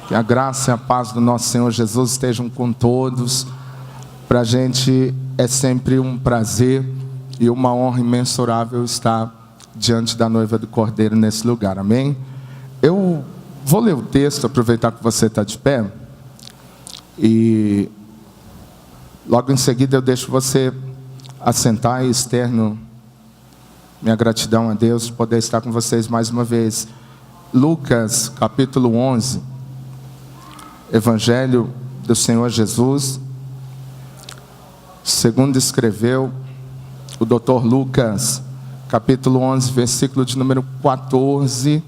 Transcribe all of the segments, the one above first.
Que a graça e a paz do nosso Senhor Jesus estejam com todos. Para a gente é sempre um prazer e uma honra imensurável estar diante da noiva do Cordeiro nesse lugar, amém? Eu vou ler o texto, aproveitar que você está de pé, e logo em seguida eu deixo você assentar e externo minha gratidão a Deus por poder estar com vocês mais uma vez. Lucas capítulo 11, Evangelho do Senhor Jesus, segundo escreveu o Dr. Lucas, capítulo 11, versículo de número 14,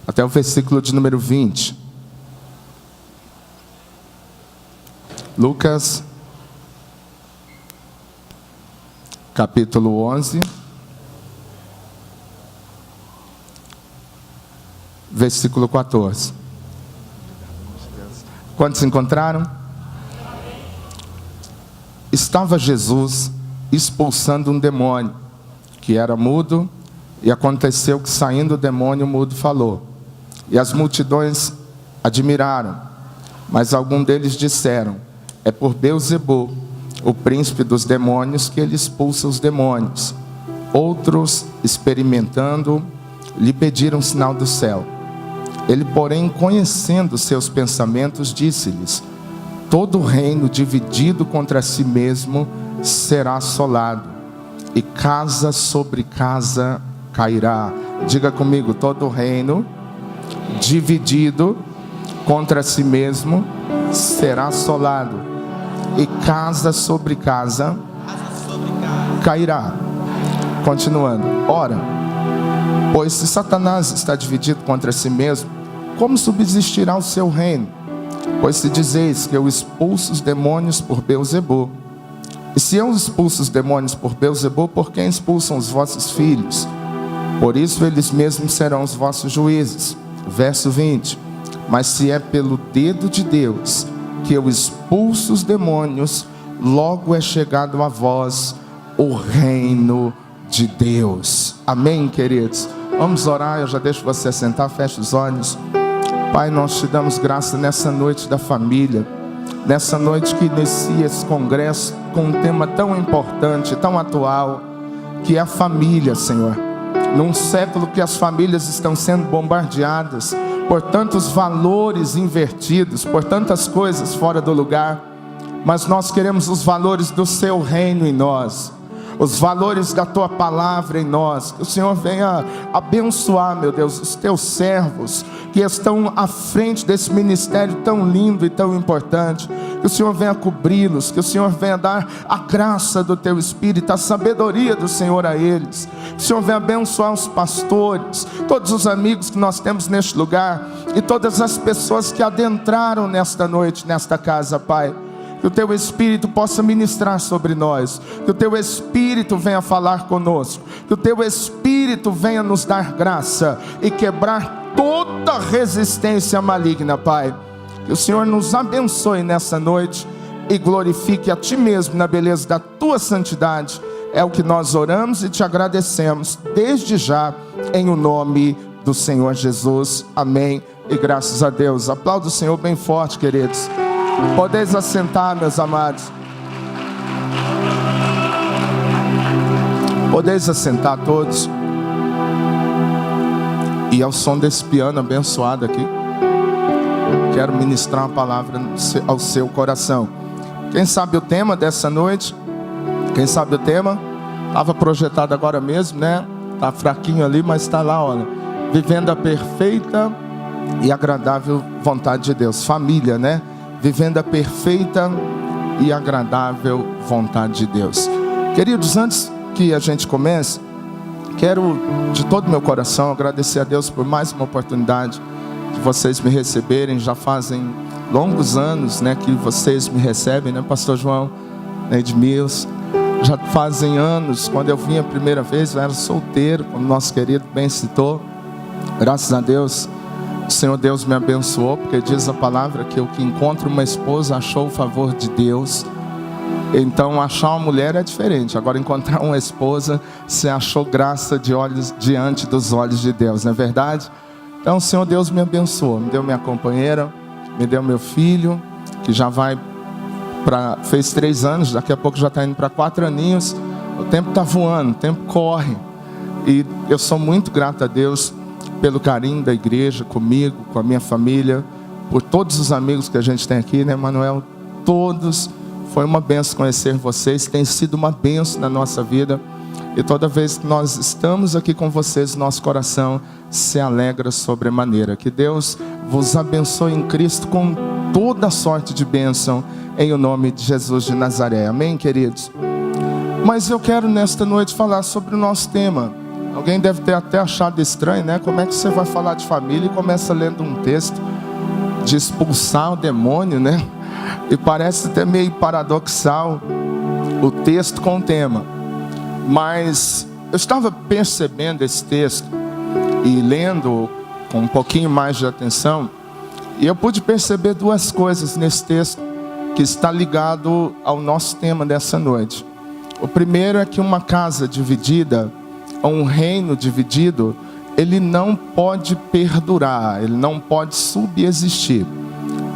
até o versículo de número 20. Lucas, capítulo 11, versículo 14. Quantos encontraram? Estava Jesus expulsando um demônio, que era mudo, e aconteceu que, saindo o demônio, o mudo falou. E as multidões admiraram, mas alguns deles disseram: é por Beelzebul, o príncipe dos demônios, que ele expulsa os demônios. Outros, experimentando, lhe pediram sinal do céu. Ele, porém, conhecendo seus pensamentos, disse-lhes: todo reino dividido contra si mesmo será assolado, e casa sobre casa cairá. Diga comigo: todo reino dividido contra si mesmo será assolado, e casa sobre casa cairá. Continuando. Ora, pois se Satanás está dividido contra si mesmo, como subsistirá o seu reino? Pois se dizeis que eu expulso os demônios por Beelzebul, e se eu expulso os demônios por Beelzebul, por quem expulsam os vossos filhos? Por isso eles mesmos serão os vossos juízes. Verso 20. Mas se é pelo dedo de Deus que eu expulso os demônios, logo é chegado a vós o reino de Deus. Amém, queridos? Vamos orar. Eu já deixo você sentar, feche os olhos. Pai, nós te damos graça nessa noite da família, nessa noite que inicia esse congresso com um tema tão importante, tão atual, que é a família, Senhor. Num século que as famílias estão sendo bombardeadas por tantos valores invertidos, por tantas coisas fora do lugar, mas nós queremos os valores do seu reino em nós, os valores da tua palavra em nós. Que o Senhor venha abençoar, meu Deus, os teus servos que estão à frente desse ministério tão lindo e tão importante. Que o Senhor venha cobri-los, que o Senhor venha dar a graça do teu Espírito, a sabedoria do Senhor a eles. Que o Senhor venha abençoar os pastores, todos os amigos que nós temos neste lugar, e todas as pessoas que adentraram nesta noite, nesta casa, Pai. Que o teu Espírito possa ministrar sobre nós, que o teu Espírito venha falar conosco, que o teu Espírito venha nos dar graça e quebrar toda resistência maligna, Pai. Que o Senhor nos abençoe nessa noite e glorifique a Ti mesmo na beleza da Tua santidade. É o que nós oramos e Te agradecemos desde já, em o nome do Senhor Jesus. Amém e graças a Deus. Aplauda o Senhor bem forte, queridos. Podeis assentar, meus amados. Podeis assentar todos. E ao som desse piano abençoado aqui, quero ministrar uma palavra ao seu coração. Quem sabe o tema dessa noite? Quem sabe o tema? Estava projetado agora mesmo, né? Está fraquinho ali, mas está lá, olha. Vivendo a perfeita e agradável vontade de Deus. Família, né? Vivendo a perfeita e agradável vontade de Deus. Queridos, antes que a gente comece, quero de todo o meu coração agradecer a Deus por mais uma oportunidade de vocês me receberem. Já fazem longos anos, né, que vocês me recebem, né, Pastor João, né, Edmilson. Já fazem anos. Quando eu vim a primeira vez, eu era solteiro, como nosso querido bem citou. Graças a Deus, o Senhor Deus me abençoou, porque diz a palavra que o que encontra uma esposa achou o favor de Deus. Então achar uma mulher é diferente. Agora encontrar uma esposa, você achou graça de olhos diante dos olhos de Deus, não é verdade? Então, Senhor Deus me abençoou, me deu minha companheira, me deu meu filho, que já fez 3 anos, daqui a pouco já está indo para 4 aninhos. O tempo está voando, o tempo corre. E eu sou muito grato a Deus pelo carinho da igreja comigo, com a minha família, por todos os amigos que a gente tem aqui, né, Manuel? Todos. Foi uma bênção conhecer vocês, tem sido uma bênção na nossa vida. E toda vez que nós estamos aqui com vocês, nosso coração se alegra sobremaneira. Que Deus vos abençoe em Cristo com toda sorte de bênção, em o nome de Jesus de Nazaré. Amém, queridos? Mas eu quero nesta noite falar sobre o nosso tema. Alguém deve ter até achado estranho, né? Como é que você vai falar de família e começa lendo um texto de expulsar o demônio, né? E parece até meio paradoxal o texto com o tema. Mas eu estava percebendo esse texto e lendo com um pouquinho mais de atenção, e eu pude perceber 2 coisas nesse texto que está ligado ao nosso tema dessa noite. O primeiro é que uma casa dividida, ou um reino dividido, ele não pode perdurar, ele não pode subsistir.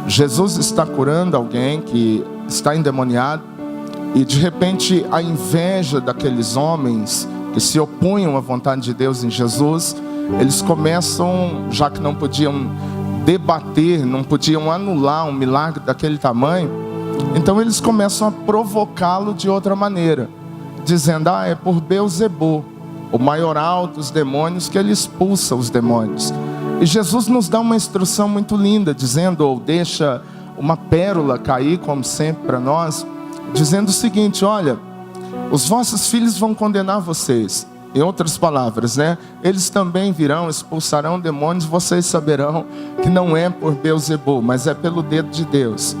Jesus está curando alguém que está endemoniado, e de repente a inveja daqueles homens que se opunham à vontade de Deus em Jesus, eles começam, já que não podiam debater, não podiam anular um milagre daquele tamanho, então eles começam a provocá-lo de outra maneira, dizendo, é por Beelzebul, o maioral dos demônios, que ele expulsa os demônios. E Jesus nos dá uma instrução muito linda, dizendo, ou deixa uma pérola cair, como sempre para nós, dizendo o seguinte: olha, os vossos filhos vão condenar vocês. Em outras palavras, né? Eles também virão, expulsarão demônios, vocês saberão que não é por Beelzebul, mas é pelo dedo de Deus.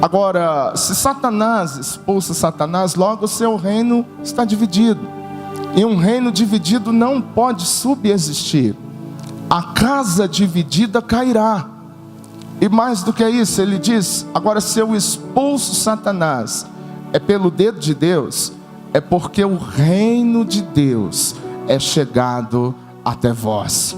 Agora, se Satanás expulsa Satanás, logo o seu reino está dividido. E um reino dividido não pode subsistir. A casa dividida cairá. E mais do que isso, ele diz, agora se eu expulso Satanás, é pelo dedo de Deus, é porque o reino de Deus é chegado até vós.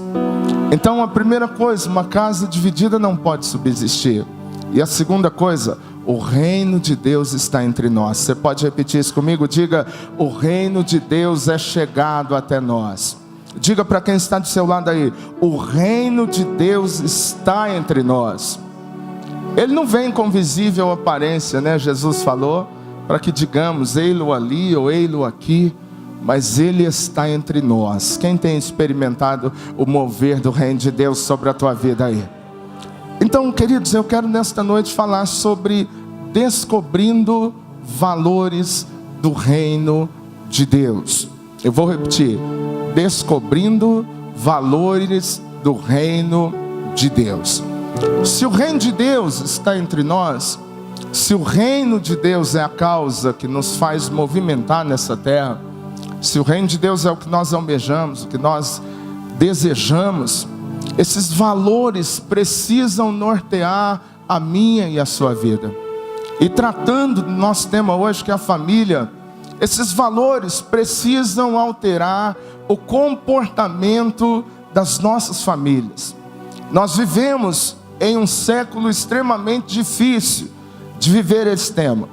Então a primeira coisa, uma casa dividida não pode subsistir. E a segunda coisa, o reino de Deus está entre nós. Você pode repetir isso comigo? Diga, o reino de Deus é chegado até nós. Diga para quem está do seu lado aí, o reino de Deus está entre nós. Ele não vem com visível aparência, né? Jesus falou, para que digamos, ei-lo ali ou ei-lo aqui, mas ele está entre nós. Quem tem experimentado o mover do reino de Deus sobre a tua vida aí? Então, queridos, eu quero nesta noite falar sobre descobrindo valores do reino de Deus. Eu vou repetir, descobrindo valores do reino de Deus. Se o reino de Deus está entre nós, se o reino de Deus é a causa que nos faz movimentar nessa terra, se o reino de Deus é o que nós almejamos, o que nós desejamos, esses valores precisam nortear a minha e a sua vida. E tratando do nosso tema hoje, que é a família, esses valores precisam alterar o comportamento das nossas famílias. Nós vivemos em um século extremamente difícil de viver esse tema.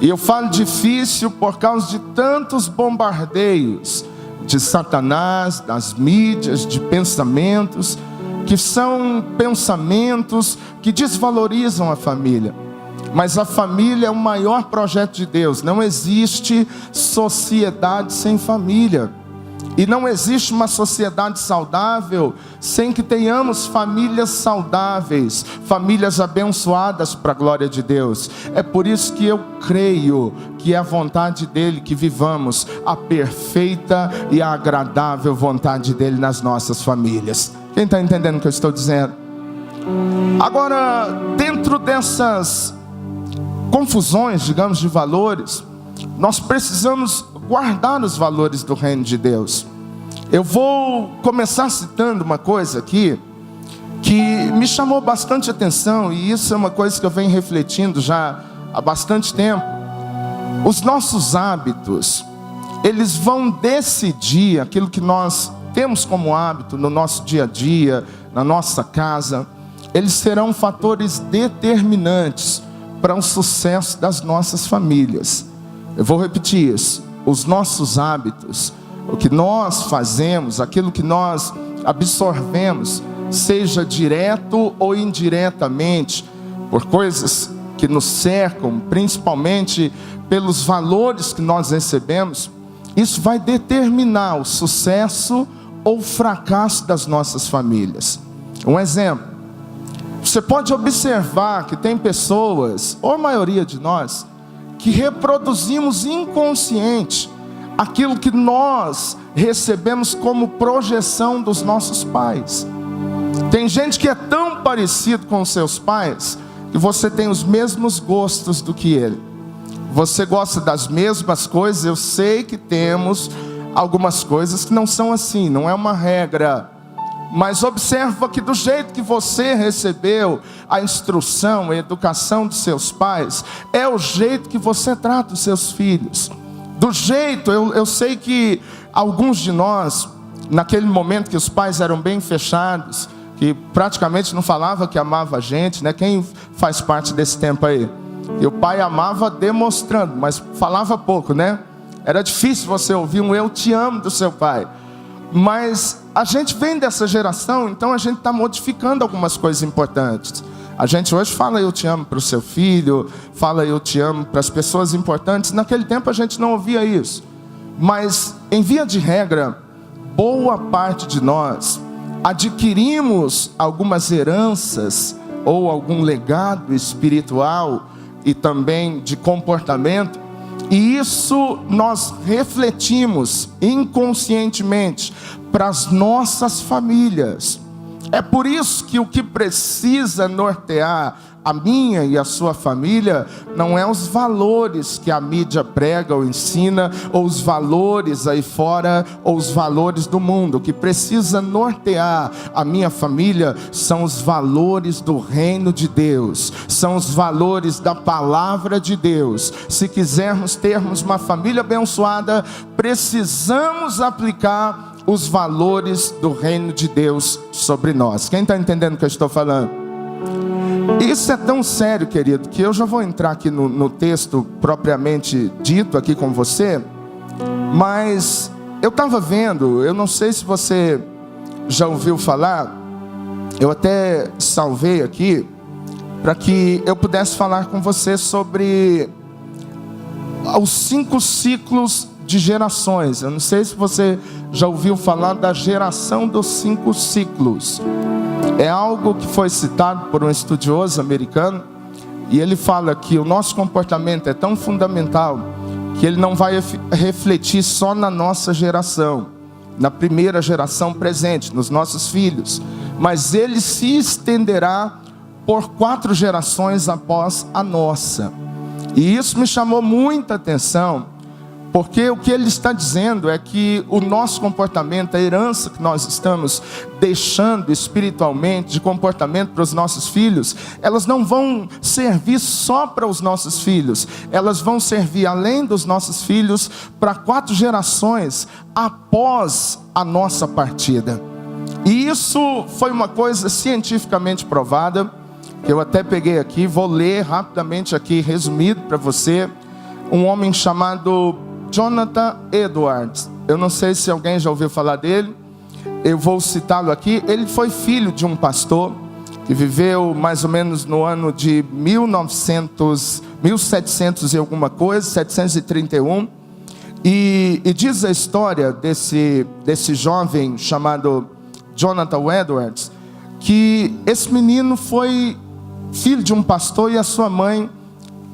E eu falo difícil por causa de tantos bombardeios de Satanás, das mídias, de pensamentos, que são pensamentos que desvalorizam a família. Mas a família é o maior projeto de Deus. Não existe sociedade sem família. E não existe uma sociedade saudável sem que tenhamos famílias saudáveis, famílias abençoadas para a glória de Deus. É por isso que eu creio que é a vontade dele que vivamos a perfeita e a agradável vontade dele nas nossas famílias. Quem está entendendo o que eu estou dizendo? Agora, dentro dessas confusões, digamos, de valores, nós precisamos guardar os valores do reino de Deus. Eu vou começar citando uma coisa aqui que me chamou bastante atenção, e isso é uma coisa que eu venho refletindo já há bastante tempo. Os nossos hábitos, eles vão decidir aquilo que nós temos como hábito no nosso dia a dia, na nossa casa, eles serão fatores determinantes para o sucesso das nossas famílias. Eu vou repetir isso. Os nossos hábitos, o que nós fazemos, aquilo que nós absorvemos, seja direto ou indiretamente, por coisas que nos cercam, principalmente pelos valores que nós recebemos, isso vai determinar o sucesso ou fracasso das nossas famílias. Um exemplo, você pode observar que tem pessoas, ou a maioria de nós, que reproduzimos inconsciente aquilo que nós recebemos como projeção dos nossos pais. Tem gente que é tão parecido com os seus pais que você tem os mesmos gostos do que ele. Você gosta das mesmas coisas. Eu sei que temos algumas coisas que não são assim, não é uma regra. Mas observa que do jeito que você recebeu a instrução, a educação dos seus pais, é o jeito que você trata os seus filhos. Do jeito, eu sei que alguns de nós, naquele momento que os pais eram bem fechados, que praticamente não falava que amava a gente, né? Quem faz parte desse tempo aí? E o pai amava demonstrando, mas falava pouco, né? Era difícil você ouvir um eu te amo do seu pai. Mas a gente vem dessa geração, então a gente está modificando algumas coisas importantes. A gente hoje fala eu te amo para o seu filho, fala eu te amo para as pessoas importantes. Naquele tempo a gente não ouvia isso. Mas em via de regra, boa parte de nós adquirimos algumas heranças ou algum legado espiritual e também de comportamento, e isso nós refletimos inconscientemente para as nossas famílias. É por isso que o que precisa nortear a minha e a sua família não é os valores que a mídia prega ou ensina, ou os valores aí fora, ou os valores do mundo. O que precisa nortear a minha família são os valores do reino de Deus, são os valores da palavra de Deus. Se quisermos termos uma família abençoada, precisamos aplicar os valores do reino de Deus sobre nós. Quem está entendendo o que eu estou falando? Isso é tão sério, querido, que eu já vou entrar aqui no texto propriamente dito aqui com você. Mas eu estava vendo, eu não sei se você já ouviu falar, eu até salvei aqui para que eu pudesse falar com você sobre os 5 ciclos de gerações. Eu não sei se você já ouviu falar da geração dos 5 ciclos. É algo que foi citado por um estudioso americano, e ele fala que o nosso comportamento é tão fundamental que ele não vai refletir só na nossa geração, na primeira geração presente, nos nossos filhos, mas ele se estenderá por 4 gerações após a nossa. E isso me chamou muita atenção, porque o que ele está dizendo é que o nosso comportamento, a herança que nós estamos deixando espiritualmente, de comportamento para os nossos filhos, elas não vão servir só para os nossos filhos, elas vão servir além dos nossos filhos para 4 gerações após a nossa partida. E isso foi uma coisa cientificamente provada, que eu até peguei aqui, vou ler rapidamente aqui, resumido para você. Um homem chamado Jonathan Edwards, eu não sei se alguém já ouviu falar dele, eu vou citá-lo aqui. Ele foi filho de um pastor que viveu mais ou menos no ano de 1700 e alguma coisa, 731, e diz a história desse jovem chamado Jonathan Edwards, que esse menino foi filho de um pastor, e a sua mãe,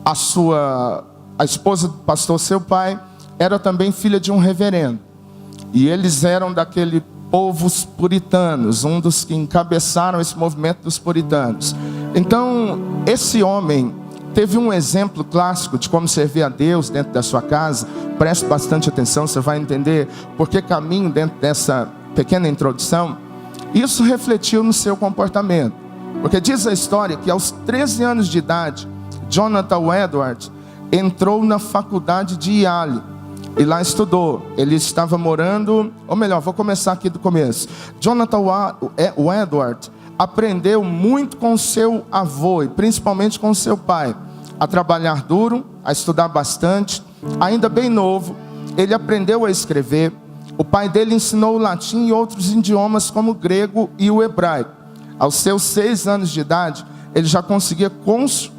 a esposa do pastor, seu pai, era também filha de um reverendo. E eles eram daquele povos puritanos, um dos que encabeçaram esse movimento dos puritanos. Então, esse homem teve um exemplo clássico de como servir a Deus dentro da sua casa. Preste bastante atenção, você vai entender por que caminho dentro dessa pequena introdução. Isso refletiu no seu comportamento, porque diz a história que aos 13 anos de idade, Jonathan Edwards entrou na faculdade de Yale. e lá estudou. Ele estava morando, ou melhor, vou começar aqui do começo. Jonathan Edwards aprendeu muito com seu avô e principalmente com seu pai, a trabalhar duro, a estudar bastante. Ainda bem novo, ele aprendeu a escrever. O pai dele ensinou o latim e outros idiomas como o grego e o hebraico. Aos seus 6 anos de idade, ele já conseguia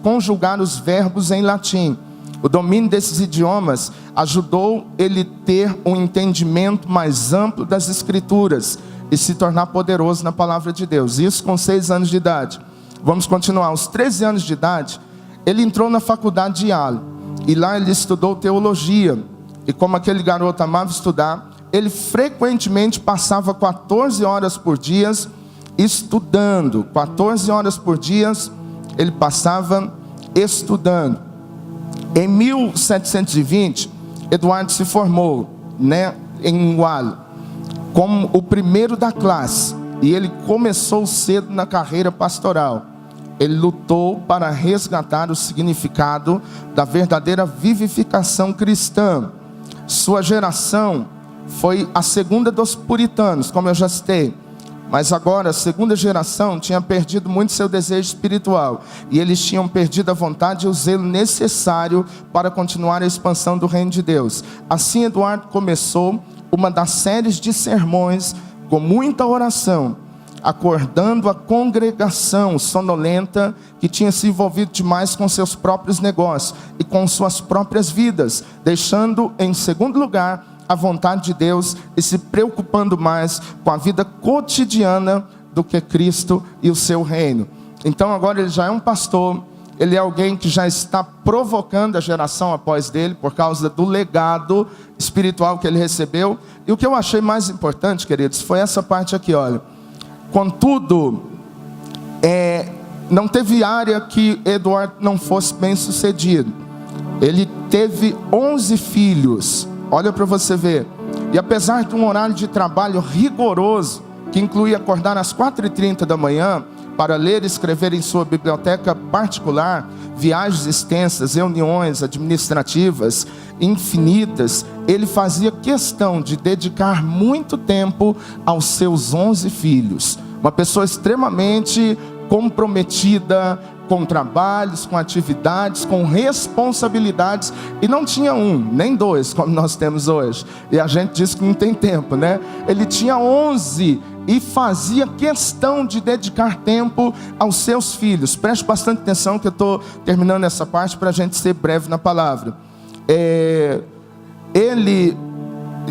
conjugar os verbos em latim. O domínio desses idiomas ajudou ele a ter um entendimento mais amplo das escrituras e se tornar poderoso na palavra de Deus. Isso com 6 anos de idade. Vamos continuar. Aos 13 anos de idade, ele entrou na faculdade de Yale. E lá ele estudou teologia. E como aquele garoto amava estudar, ele frequentemente passava 14 horas por dia estudando. 14 horas por dia ele passava estudando. Em 1720, Eduardo se formou, em Yale, como o primeiro da classe. E ele começou cedo na carreira pastoral. Ele lutou para resgatar o significado da verdadeira vivificação cristã. Sua geração foi a segunda dos puritanos, como eu já citei. Mas agora a segunda geração tinha perdido muito seu desejo espiritual. E eles tinham perdido a vontade e o zelo necessário para continuar a expansão do reino de Deus. Assim Eduardo começou uma das séries de sermões com muita oração, acordando a congregação sonolenta que tinha se envolvido demais com seus próprios negócios e com suas próprias vidas, deixando em segundo lugar a vontade de Deus e se preocupando mais com a vida cotidiana do que Cristo e o seu reino. Então agora ele já é um pastor, ele é alguém que já está provocando a geração após dele por causa do legado espiritual que ele recebeu. E o que eu achei mais importante, queridos, foi essa parte aqui, olha. Contudo, não teve área que Eduardo não fosse bem sucedido. Ele teve 11 filhos. Olha para você ver. E apesar de um horário de trabalho rigoroso, que incluía acordar às 4h30 da manhã, para ler e escrever em sua biblioteca particular, viagens extensas, reuniões administrativas infinitas, ele fazia questão de dedicar muito tempo aos seus 11 filhos. Uma pessoa extremamente comprometida com trabalhos, com atividades, com responsabilidades, e não tinha um, nem dois, como nós temos hoje, e a gente diz que não tem tempo, né? Ele tinha 11 e fazia questão de dedicar tempo aos seus filhos. Preste bastante atenção que eu estou terminando essa parte para a gente ser breve na palavra. Ele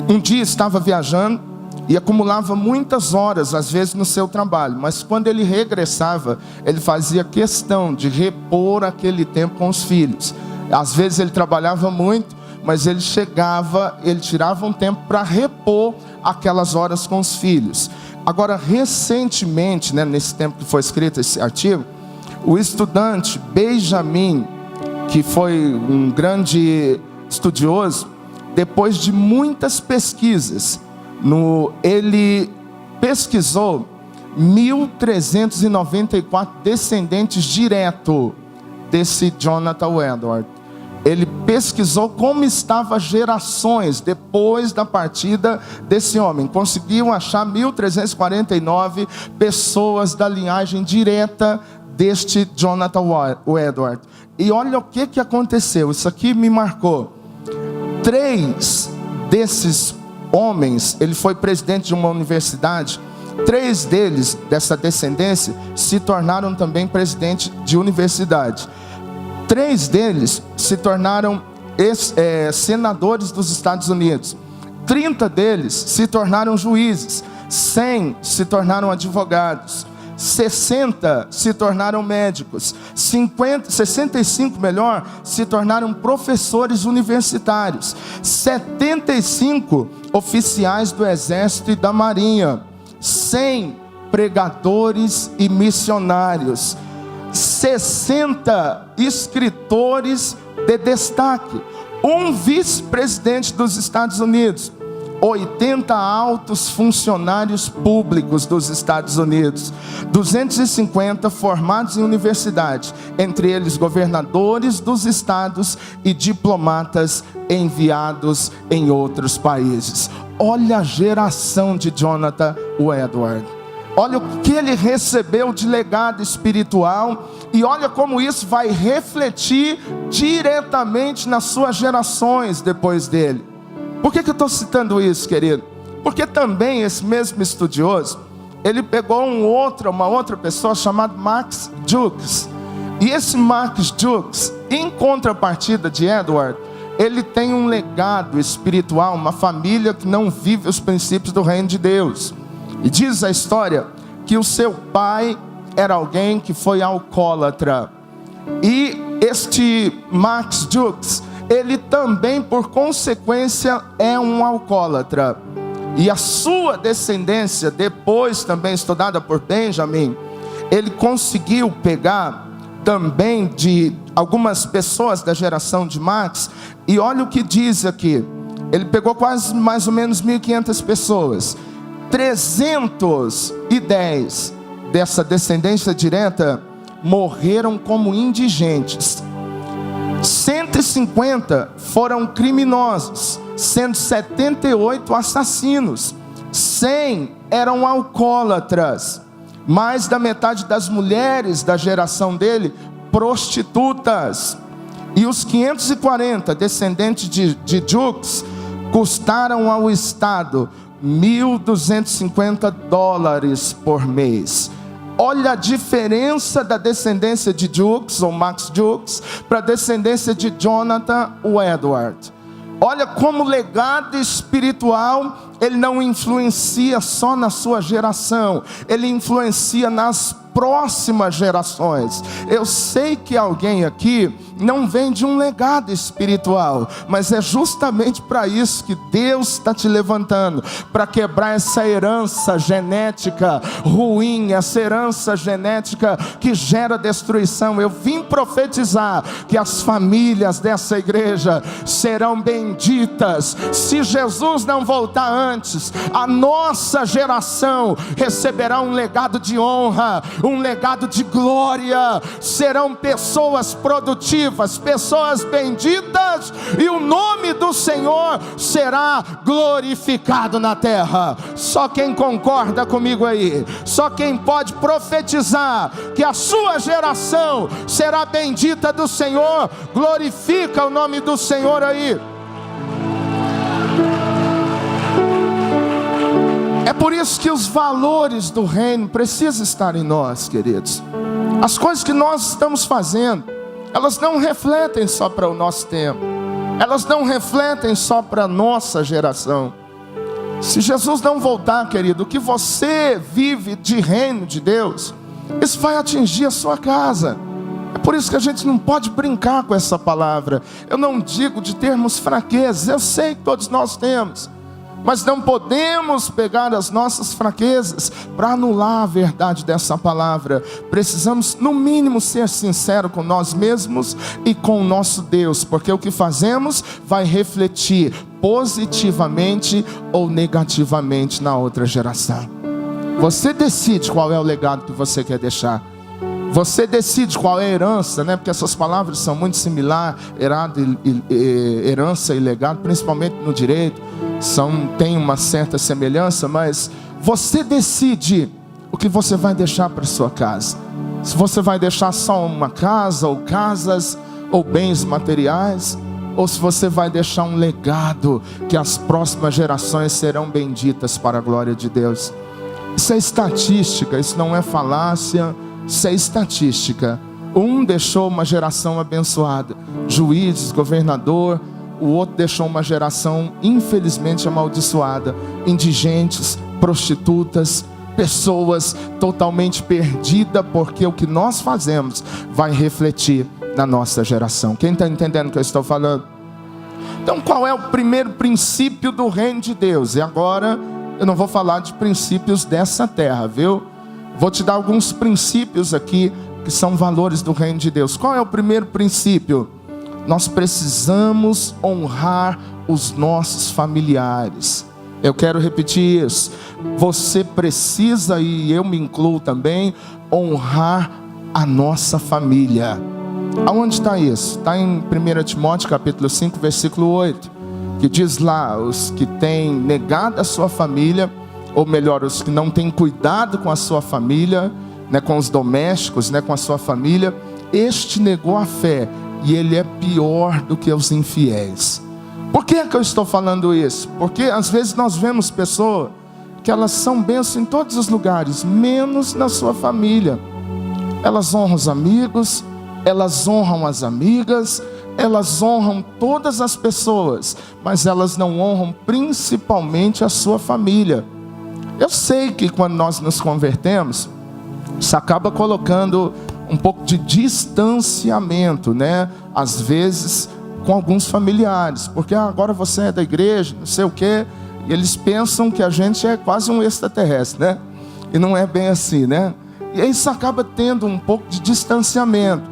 um dia estava viajando e acumulava muitas horas, às vezes, no seu trabalho. Mas quando ele regressava, ele fazia questão de repor aquele tempo com os filhos. Às vezes ele trabalhava muito, mas ele chegava, ele tirava um tempo para repor aquelas horas com os filhos. Agora, recentemente, nesse tempo que foi escrito esse artigo, o estudante Benjamin, que foi um grande estudioso, depois de muitas pesquisas, ele pesquisou 1.394 descendentes direto desse Jonathan Edwards. Ele pesquisou como estavam as gerações depois da partida desse homem. Conseguiu achar 1.349 pessoas da linhagem direta deste Jonathan Edwards. E olha o que aconteceu. Isso aqui me marcou. 3 desses homens, ele foi presidente de uma universidade. 3 deles, dessa descendência, se tornaram também presidente de universidade. 3 deles se tornaram senadores dos Estados Unidos. 30 deles se tornaram juízes. 100 se tornaram advogados. 60 se tornaram médicos. 65 se tornaram professores universitários. 75 oficiais do Exército e da Marinha. 100 pregadores e missionários. 60 escritores de destaque. Um vice-presidente dos Estados Unidos. 80 altos funcionários públicos dos Estados Unidos, 250 formados em universidade, entre eles governadores dos estados e diplomatas enviados em outros países. Olha a geração de Jonathan Edwards. Olha o que ele recebeu de legado espiritual e olha como isso vai refletir diretamente nas suas gerações depois dele. Por que eu estou citando isso, querido? Porque também esse mesmo estudioso, ele pegou uma outra pessoa chamada Max Jukes. E esse Max Jukes, em contrapartida de Edward, ele tem um legado espiritual, uma família que não vive os princípios do reino de Deus. E diz a história que o seu pai era alguém que foi alcoólatra. E este Max Jukes, ele também, por consequência, é um alcoólatra. E a sua descendência, depois também estudada por Benjamin, ele conseguiu pegar também de algumas pessoas da geração de Max. E olha o que diz aqui. Ele pegou quase mais ou menos 1.500 pessoas. 310 dessa descendência direta morreram como indigentes. 150 foram criminosos, sendo 78 assassinos. 100 eram alcoólatras. Mais da metade das mulheres da geração dele, prostitutas. E os 540 descendentes de Jukes custaram ao Estado $1.250 por mês. Olha a diferença da descendência de Jukes, ou Max Jukes, para a descendência de Jonathan Edwards. Olha como o legado espiritual, ele não influencia só na sua geração, ele influencia nas próximas gerações. Eu sei que alguém aqui não vem de um legado espiritual, mas é justamente para isso que Deus está te levantando, para quebrar essa herança genética ruim, essa herança genética que gera destruição. Eu vim profetizar que as famílias dessa igreja serão benditas. Se Jesus não voltar antes, a nossa geração receberá um legado de honra, um legado de glória. Serão pessoas produtivas, pessoas benditas, e o nome do Senhor será glorificado na terra. Só quem concorda comigo aí, só quem pode profetizar que a sua geração será bendita do Senhor, glorifica o nome do Senhor aí. É por isso que os valores do reino precisam estar em nós, queridos. As coisas que nós estamos fazendo, elas não refletem só para o nosso tempo, elas não refletem só para a nossa geração. Se Jesus não voltar, querido, o que você vive de reino de Deus, isso vai atingir a sua casa. É por isso que a gente não pode brincar com essa palavra. Eu não digo de termos fraquezas, eu sei que todos nós temos, mas não podemos pegar as nossas fraquezas para anular a verdade dessa palavra. Precisamos, no mínimo, ser sinceros com nós mesmos e com o nosso Deus, porque o que fazemos vai refletir positivamente ou negativamente na outra geração. Você decide qual é o legado que você quer deixar. Você decide qual é a herança, né? Porque essas palavras são muito similares, herança e legado, principalmente no direito, tem uma certa semelhança, mas você decide o que você vai deixar para sua casa. Se você vai deixar só uma casa, ou casas, ou bens materiais, ou se você vai deixar um legado que as próximas gerações serão benditas para a glória de Deus. Isso é estatística, isso não é falácia. Isso é estatística. Um deixou uma geração abençoada, juízes, governador. O outro deixou uma geração infelizmente amaldiçoada, indigentes, prostitutas, pessoas totalmente perdidas, porque o que nós fazemos vai refletir na nossa geração. Quem está entendendo o que eu estou falando? Então, qual é o primeiro princípio do reino de Deus? E agora eu não vou falar de princípios dessa terra, viu? Vou te dar alguns princípios aqui que são valores do reino de Deus. Qual é o primeiro princípio? Nós precisamos honrar os nossos familiares. Eu quero repetir isso. Você precisa, e eu me incluo também, honrar a nossa família. Aonde está isso? Está em 1 Timóteo capítulo 5, versículo 8, que diz lá: os que têm negado a sua família, ou melhor, os que não têm cuidado com a sua família, né, com os domésticos, né, com a sua família, este negou a fé, e ele é pior do que os infiéis. Por que eu estou falando isso? Porque às vezes nós vemos pessoas que elas são bênçãos em todos os lugares, menos na sua família. Elas honram os amigos, elas honram as amigas, elas honram todas as pessoas, mas elas não honram principalmente a sua família. Eu sei que quando nós nos convertemos, isso acaba colocando um pouco de distanciamento, né? Às vezes com alguns familiares, porque agora você é da igreja, não sei o quê, e eles pensam que a gente é quase um extraterrestre, né? E não é bem assim, né? E isso acaba tendo um pouco de distanciamento.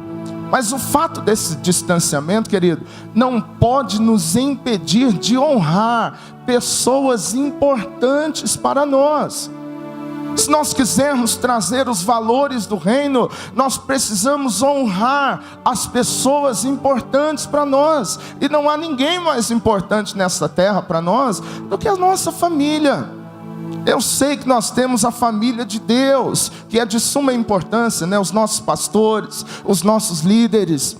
Mas o fato desse distanciamento, querido, não pode nos impedir de honrar pessoas importantes para nós. Se nós quisermos trazer os valores do reino, nós precisamos honrar as pessoas importantes para nós. E não há ninguém mais importante nessa terra para nós do que a nossa família. Eu sei que nós temos a família de Deus, que é de suma importância, né? Os nossos pastores, os nossos líderes.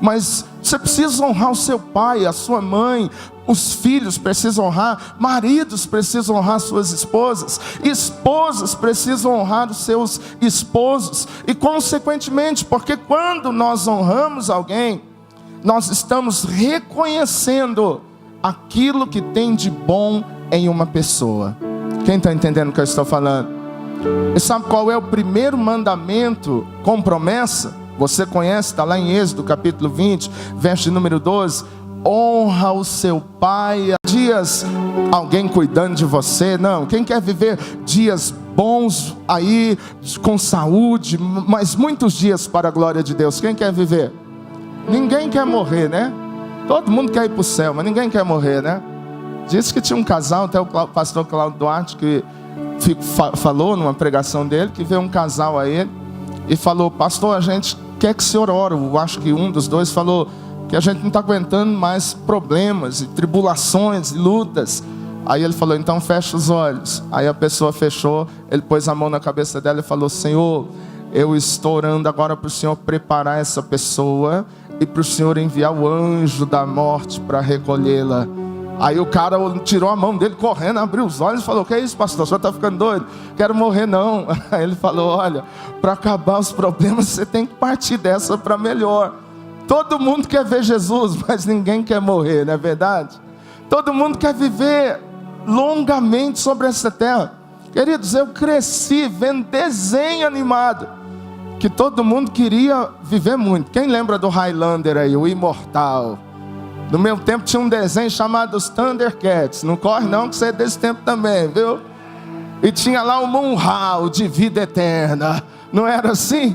Mas você precisa honrar o seu pai, a sua mãe. Os filhos precisam honrar, maridos precisam honrar suas esposas, esposas precisam honrar os seus esposos. E consequentemente, porque quando nós honramos alguém, nós estamos reconhecendo aquilo que tem de bom em uma pessoa. Quem está entendendo o que eu estou falando? E sabe qual é o primeiro mandamento com promessa? Você conhece, está lá em Êxodo capítulo 20, verso número 12. Honra o seu pai. Dias alguém cuidando de você. Não, quem quer viver dias bons aí, com saúde, mas muitos dias para a glória de Deus? Quem quer viver? Ninguém quer morrer, né? Todo mundo quer ir para o céu, mas ninguém quer morrer, né? Disse que tinha um casal, até o pastor Cláudio Duarte, que falou numa pregação dele, que veio um casal a ele e falou: pastor, a gente quer que o senhor ore. Eu acho que um dos dois falou que a gente não está aguentando mais problemas e tribulações e lutas. Aí ele falou: então fecha os olhos. Aí a pessoa fechou, ele pôs a mão na cabeça dela e falou: Senhor, eu estou orando agora para o Senhor preparar essa pessoa e para o Senhor enviar o anjo da morte para recolhê-la. Aí o cara tirou a mão dele correndo, abriu os olhos e falou: que é isso, pastor? O senhor está ficando doido? Quero morrer não. Aí ele falou: olha, para acabar os problemas você tem que partir dessa para melhor. Todo mundo quer ver Jesus, mas ninguém quer morrer, não é verdade? Todo mundo quer viver longamente sobre essa terra. Queridos, eu cresci vendo desenho animado que todo mundo queria viver muito. Quem lembra do Highlander aí, o Imortal? No meu tempo tinha um desenho chamado os Thundercats. Não corre não, que você é desse tempo também, viu? E tinha lá o Munhal de vida eterna. Não era assim?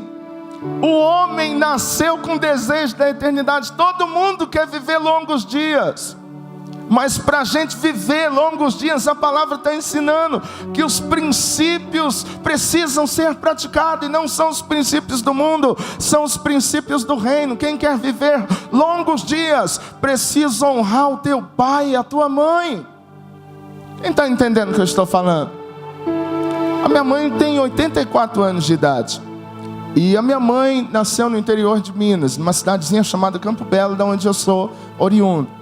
O homem nasceu com desejo da eternidade. Todo mundo quer viver longos dias. Mas para a gente viver longos dias, a palavra está ensinando que os princípios precisam ser praticados. E não são os princípios do mundo, são os princípios do reino. Quem quer viver longos dias, precisa honrar o teu pai e a tua mãe. Quem está entendendo o que eu estou falando? A minha mãe tem 84 anos de idade. E a minha mãe nasceu no interior de Minas, numa cidadezinha chamada Campo Belo, de onde eu sou oriundo.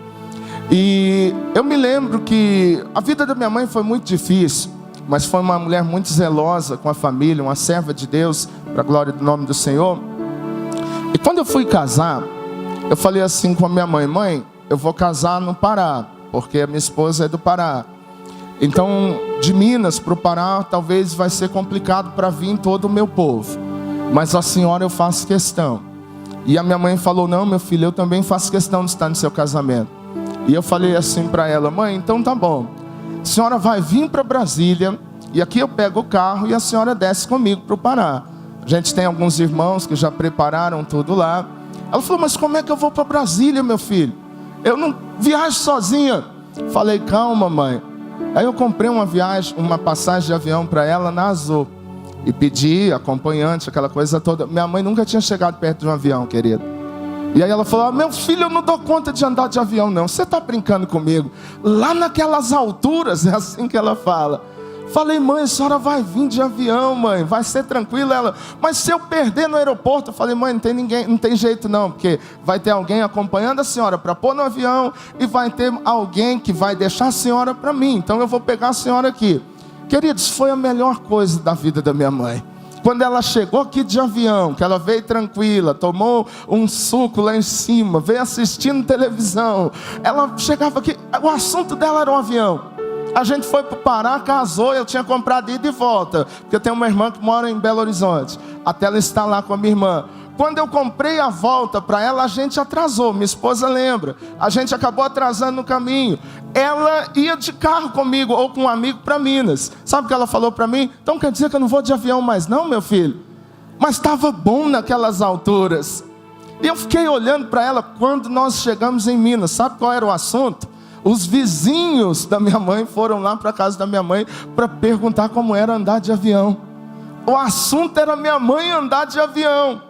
E eu me lembro que a vida da minha mãe foi muito difícil, mas foi uma mulher muito zelosa com a família, uma serva de Deus, para a glória do nome do Senhor. E quando eu fui casar, eu falei assim com a minha mãe: mãe, eu vou casar no Pará, porque a minha esposa é do Pará. Então, de Minas para o Pará, talvez vai ser complicado para vir todo o meu povo, mas a senhora eu faço questão. E a minha mãe falou: não, meu filho, eu também faço questão de estar no seu casamento. E eu falei assim para ela: mãe, então tá bom, a senhora vai vir para Brasília, e aqui eu pego o carro e a senhora desce comigo para o Pará. A gente tem alguns irmãos que já prepararam tudo lá. Ela falou: mas como é que eu vou para Brasília, meu filho? Eu não viajo sozinha. Falei: calma, mãe, Aí eu comprei uma passagem de avião para ela na Azul. E pedi acompanhante, aquela coisa toda. Minha mãe nunca tinha chegado perto de um avião, querido. E aí ela falou: meu filho, eu não dou conta de andar de avião não. Você está brincando comigo? Lá naquelas alturas, é assim que ela fala. Falei: mãe, a senhora vai vir de avião, mãe, vai ser tranquilo. Ela: mas se eu perder no aeroporto? Eu falei: mãe, não tem ninguém, não tem jeito não, porque vai ter alguém acompanhando a senhora para pôr no avião, e vai ter alguém que vai deixar a senhora para mim, então eu vou pegar a senhora aqui. Queridos, foi a melhor coisa da vida da minha mãe. Quando ela chegou aqui de avião, que ela veio tranquila, tomou um suco lá em cima, veio assistindo televisão, ela chegava aqui, o assunto dela era o avião. A gente foi para o Pará, casou, eu tinha comprado ida e volta, porque eu tenho uma irmã que mora em Belo Horizonte, até ela estar lá com a minha irmã. Quando eu comprei a volta para ela, a gente atrasou, minha esposa lembra, a gente acabou atrasando no caminho. Ela ia de carro comigo, ou com um amigo, para Minas. Sabe o que ela falou para mim? Então quer dizer que eu não vou de avião mais não, meu filho? Mas estava bom naquelas alturas. E eu fiquei olhando para ela quando nós chegamos em Minas. Sabe qual era o assunto? Os vizinhos da minha mãe foram lá para a casa da minha mãe para perguntar como era andar de avião. O assunto era minha mãe andar de avião.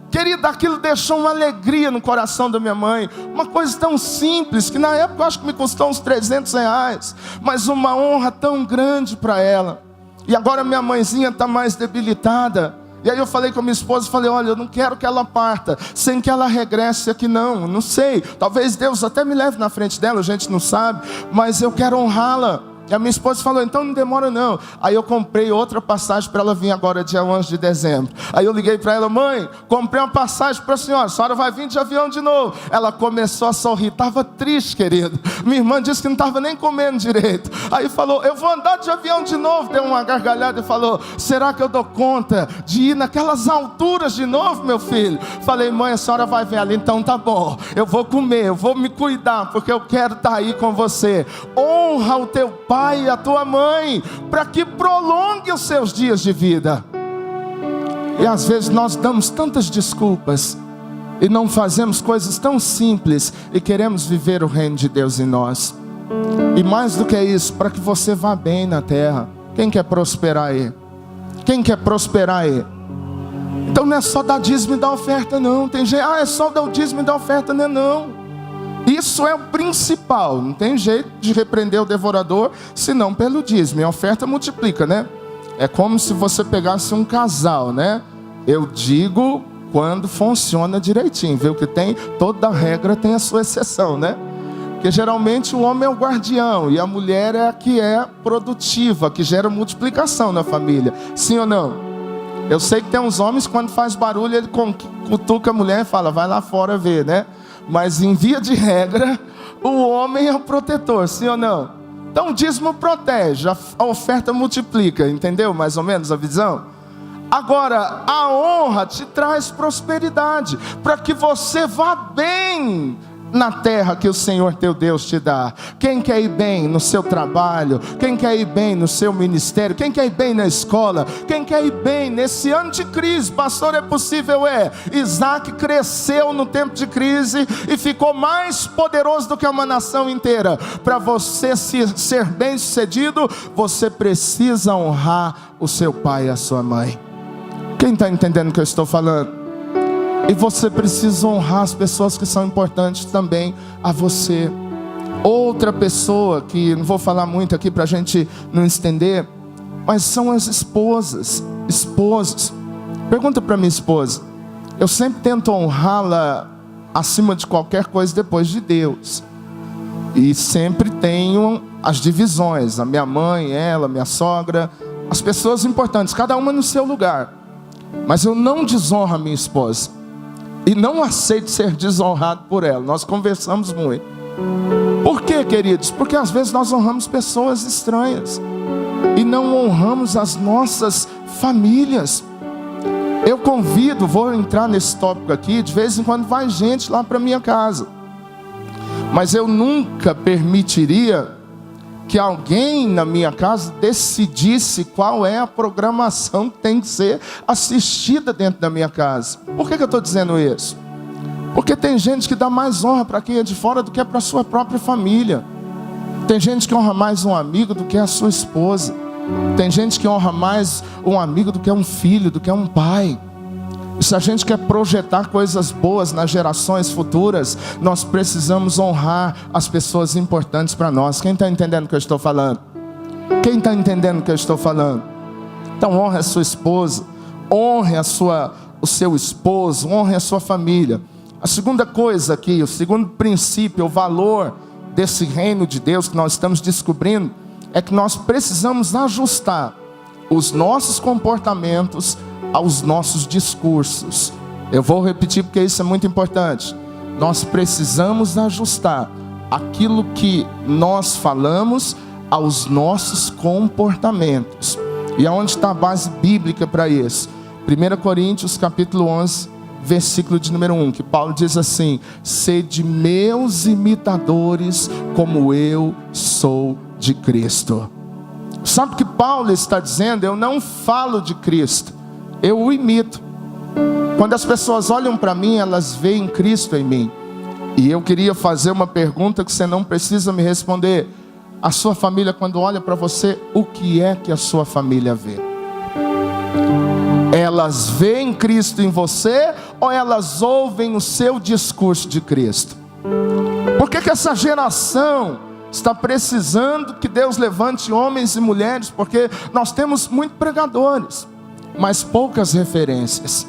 Querida, aquilo deixou uma alegria no coração da minha mãe. Uma coisa tão simples, que na época eu acho que me custou uns R$300. Mas uma honra tão grande para ela. E agora minha mãezinha está mais debilitada. E aí eu falei com a minha esposa, falei: olha, eu não quero que ela parta sem que ela regresse aqui não sei, talvez Deus até me leve na frente dela, a gente não sabe, mas eu quero honrá-la. E a minha esposa falou: então não demora não. Aí eu comprei outra passagem para ela vir agora dia 11 de dezembro. Aí eu liguei para ela: mãe, comprei uma passagem para a senhora vai vir de avião de novo. Ela começou a sorrir, estava triste, querido. Minha irmã disse que não estava nem comendo direito. Aí falou: eu vou andar de avião de novo. Deu uma gargalhada e falou: será que eu dou conta de ir naquelas alturas de novo, meu filho? Falei: mãe, a senhora vai ver ali, então tá bom. Eu vou comer, eu vou me cuidar, porque eu quero estar aí com você. Honra o teu pai e a tua mãe, para que prolongue os seus dias de vida. E às vezes nós damos tantas desculpas e não fazemos coisas tão simples, e queremos viver o reino de Deus em nós. E mais do que isso, para que você vá bem na terra. Quem quer prosperar aí? Quem quer prosperar aí? Então não é só dar dízimo e dar oferta não. Tem gente: é só dar o dízimo e dar oferta. Não. Isso é o principal. Não tem jeito de repreender o devorador senão pelo dízimo. E a oferta multiplica, né? É como se você pegasse um casal, né? Eu digo quando funciona direitinho, viu? Que tem, toda regra tem a sua exceção, né? Porque geralmente o homem é o guardião e a mulher é a que é produtiva, que gera multiplicação na família. Sim ou não? Eu sei que tem uns homens, quando faz barulho, ele cutuca a mulher e fala: vai lá fora ver, né? Mas em via de regra, o homem é o protetor, sim ou não? Então o dízimo protege, a oferta multiplica, entendeu mais ou menos a visão? Agora, a honra te traz prosperidade, para que você vá bem na terra que o Senhor teu Deus te dá. Quem quer ir bem no seu trabalho? Quem quer ir bem no seu ministério? Quem quer ir bem na escola? Quem quer ir bem nesse ano de crise? Pastor, é possível? Isaac cresceu no tempo de crise e ficou mais poderoso do que uma nação inteira. Para você ser bem sucedido, você precisa honrar o seu pai e a sua mãe. Quem está entendendo o que eu estou falando? E você precisa honrar as pessoas que são importantes também a você. Outra pessoa que não vou falar muito aqui para a gente não estender, mas são as esposas. Esposas. Pergunta para minha esposa. Eu sempre tento honrá-la acima de qualquer coisa depois de Deus. E sempre tenho as divisões. A minha mãe, ela, minha sogra, as pessoas importantes, cada uma no seu lugar. Mas eu não desonro a minha esposa. E não aceito ser desonrado por ela. Nós conversamos muito. Por quê, queridos? Porque às vezes nós honramos pessoas estranhas e não honramos as nossas famílias. Eu convido, vou entrar nesse tópico aqui, de vez em quando vai gente lá para minha casa. Mas eu nunca permitiria que alguém na minha casa decidisse qual é a programação que tem que ser assistida dentro da minha casa. Por que eu estou dizendo isso? Porque tem gente que dá mais honra para quem é de fora do que para a sua própria família. Tem gente que honra mais um amigo do que a sua esposa. Tem gente que honra mais um amigo do que um filho, do que um pai. E se a gente quer projetar coisas boas nas gerações futuras, nós precisamos honrar as pessoas importantes para nós. Quem está entendendo o que eu estou falando? Quem está entendendo o que eu estou falando? Então honre a sua esposa, honre o seu esposo, honre a sua família. A segunda coisa aqui, o segundo princípio, o valor desse reino de Deus que nós estamos descobrindo, é que nós precisamos ajustar os nossos comportamentos aos nossos discursos. Eu vou repetir porque isso é muito importante. Nós precisamos ajustar aquilo que nós falamos aos nossos comportamentos. E aonde está a base bíblica para isso? 1 Coríntios capítulo 11, versículo de número 1, que Paulo diz assim: sede meus imitadores, como eu sou de Cristo. Sabe o que Paulo está dizendo? Eu não falo de Cristo, eu o imito. Quando as pessoas olham para mim, elas veem Cristo em mim. E eu queria fazer uma pergunta que você não precisa me responder. A sua família, quando olha para você, o que é que a sua família vê? Elas veem Cristo em você ou elas ouvem o seu discurso de Cristo? Por que essa geração está precisando que Deus levante homens e mulheres? Porque nós temos muitos pregadores, mas poucas referências.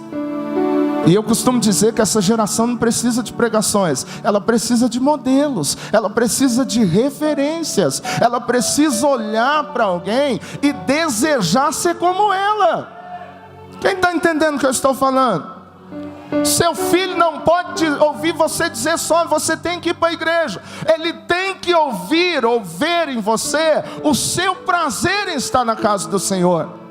E eu costumo dizer que essa geração não precisa de pregações, ela precisa de modelos, ela precisa de referências, ela precisa olhar para alguém e desejar ser como ela. Quem está entendendo o que eu estou falando? Seu filho não pode ouvir você dizer só, você tem que ir para a igreja. Ele tem que ouvir ou ver em você o seu prazer em estar na casa do Senhor.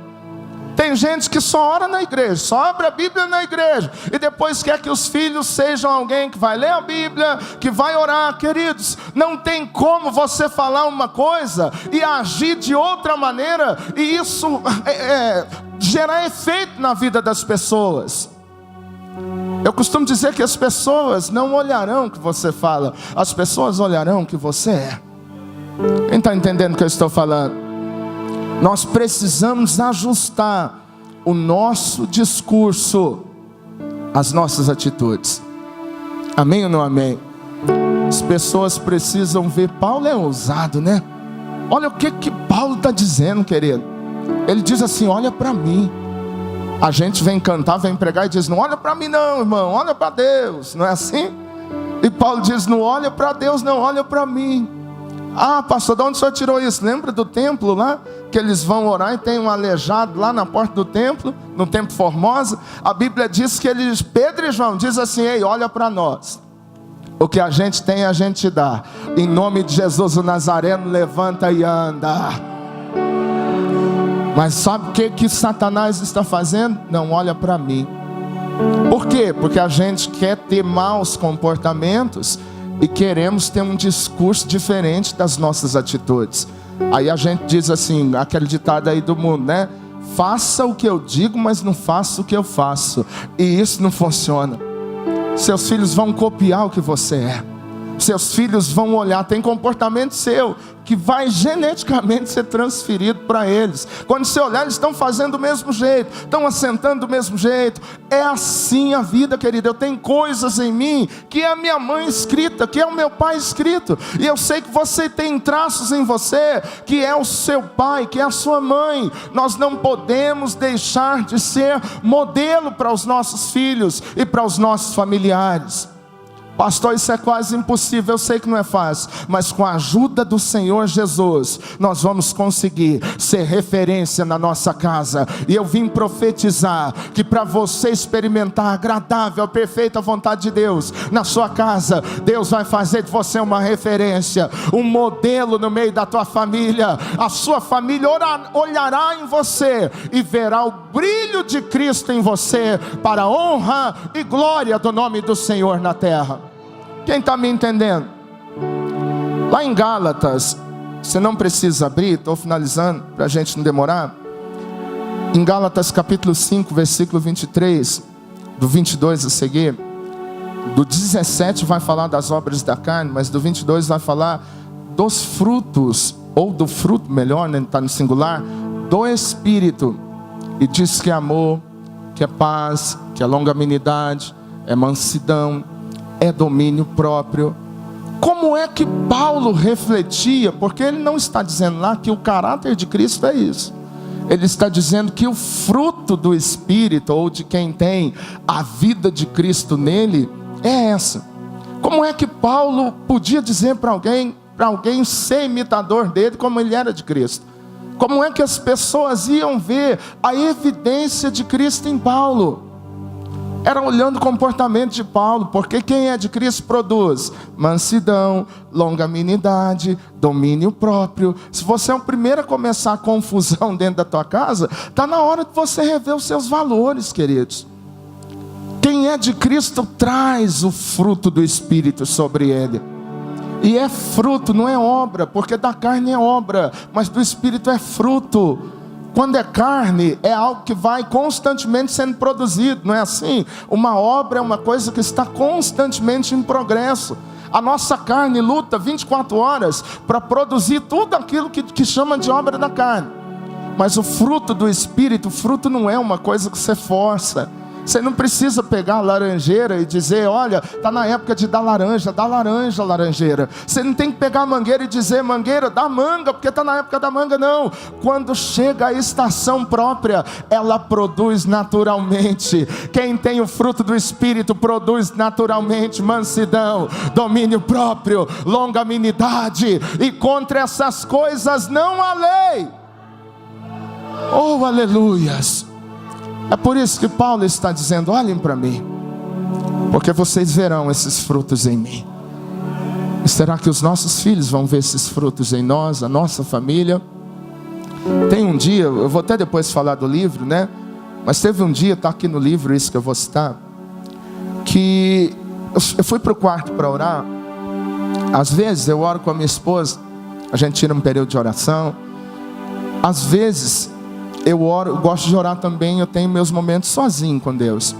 Tem gente que só ora na igreja, só abre a Bíblia na igreja, e depois quer que os filhos sejam alguém que vai ler a Bíblia, que vai orar. Queridos, não tem como você falar uma coisa e agir de outra maneira, e isso gerar efeito na vida das pessoas. Eu costumo dizer que as pessoas não olharão o que você fala, as pessoas olharão o que você é. Quem está entendendo o que eu estou falando? Nós precisamos ajustar o nosso discurso às nossas atitudes. Amém ou não amém? As pessoas precisam ver. Paulo é ousado, né? Olha o que Paulo está dizendo, querido. Ele diz assim: olha para mim. A gente vem cantar, vem pregar e diz: não olha para mim não, irmão, olha para Deus. Não é assim? E Paulo diz: não olha para Deus não, olha para mim. Ah, pastor, de onde o senhor tirou isso? Lembra do templo lá? Que eles vão orar e tem um aleijado lá na porta do templo, no templo Formosa. A Bíblia diz que eles, Pedro e João, diz assim: ei, olha para nós. O que a gente tem, a gente dá. Em nome de Jesus o Nazareno, levanta e anda. Mas sabe o que Satanás está fazendo? Não olha para mim. Por quê? Porque a gente quer ter maus comportamentos e queremos ter um discurso diferente das nossas atitudes. Aí a gente diz assim, aquele ditado aí do mundo, né? Faça o que eu digo, mas não faça o que eu faço. E isso não funciona. Seus filhos vão copiar o que você é. Seus filhos vão olhar, tem comportamento seu que vai geneticamente ser transferido para eles. Quando você olhar, eles estão fazendo do mesmo jeito, estão assentando do mesmo jeito. É assim a vida, querida. Eu tenho coisas em mim que é a minha mãe escrita, que é o meu pai escrito. E eu sei que você tem traços em você que é o seu pai, que é a sua mãe. Nós não podemos deixar de ser modelo para os nossos filhos e para os nossos familiares. Pastor, isso é quase impossível. Eu sei que não é fácil, mas com a ajuda do Senhor Jesus, nós vamos conseguir ser referência na nossa casa. E eu vim profetizar que para você experimentar a agradável, a perfeita vontade de Deus na sua casa, Deus vai fazer de você uma referência, um modelo no meio da tua família. A sua família olhará em você e verá o brilho de Cristo em você, para a honra e glória do nome do Senhor na terra. Quem está me entendendo? Lá em Gálatas, você não precisa abrir, estou finalizando para a gente não demorar. Em Gálatas capítulo 5, versículo 23, do 22 a seguir. Do 17 vai falar das obras da carne, mas do 22 vai falar dos frutos, ou do fruto, melhor, né? Está no singular, do Espírito. E diz que é amor, que é paz, que é longanimidade, é mansidão, é domínio próprio. Como é que Paulo refletia? Porque ele não está dizendo lá que o caráter de Cristo é isso. Ele está dizendo que o fruto do Espírito, ou de quem tem a vida de Cristo nele, é essa. Como é que Paulo podia dizer para alguém ser imitador dele como ele era de Cristo? Como é que as pessoas iam ver a evidência de Cristo em Paulo? Era olhando o comportamento de Paulo, porque quem é de Cristo produz mansidão, longanimidade, domínio próprio. Se você é o primeiro a começar a confusão dentro da tua casa, está na hora de você rever os seus valores, queridos. Quem é de Cristo traz o fruto do Espírito sobre ele. E é fruto, não é obra, porque da carne é obra, mas do Espírito é fruto. Quando é carne, é algo que vai constantemente sendo produzido, não é assim? Uma obra é uma coisa que está constantemente em progresso. A nossa carne luta 24 horas para produzir tudo aquilo que chama de obra da carne. Mas o fruto do Espírito, o fruto não é uma coisa que você força. Você não precisa pegar a laranjeira e dizer, olha, está na época de dar laranja, dá laranja, laranjeira. Você não tem que pegar a mangueira e dizer, mangueira, dá manga, porque está na época da manga, não. Quando chega a estação própria, ela produz naturalmente. Quem tem o fruto do Espírito produz naturalmente mansidão, domínio próprio, longanimidade. E contra essas coisas não há lei. Oh, aleluias. É por isso que Paulo está dizendo, olhem para mim, porque vocês verão esses frutos em mim. E será que os nossos filhos vão ver esses frutos em nós, a nossa família? Tem um dia, eu vou até depois falar do livro, né? Mas teve um dia, está aqui no livro isso que eu vou citar, que eu fui para o quarto para orar. Às vezes eu oro com a minha esposa, a gente tira um período de oração. Às vezes eu oro, eu gosto de orar também, eu tenho meus momentos sozinho com Deus.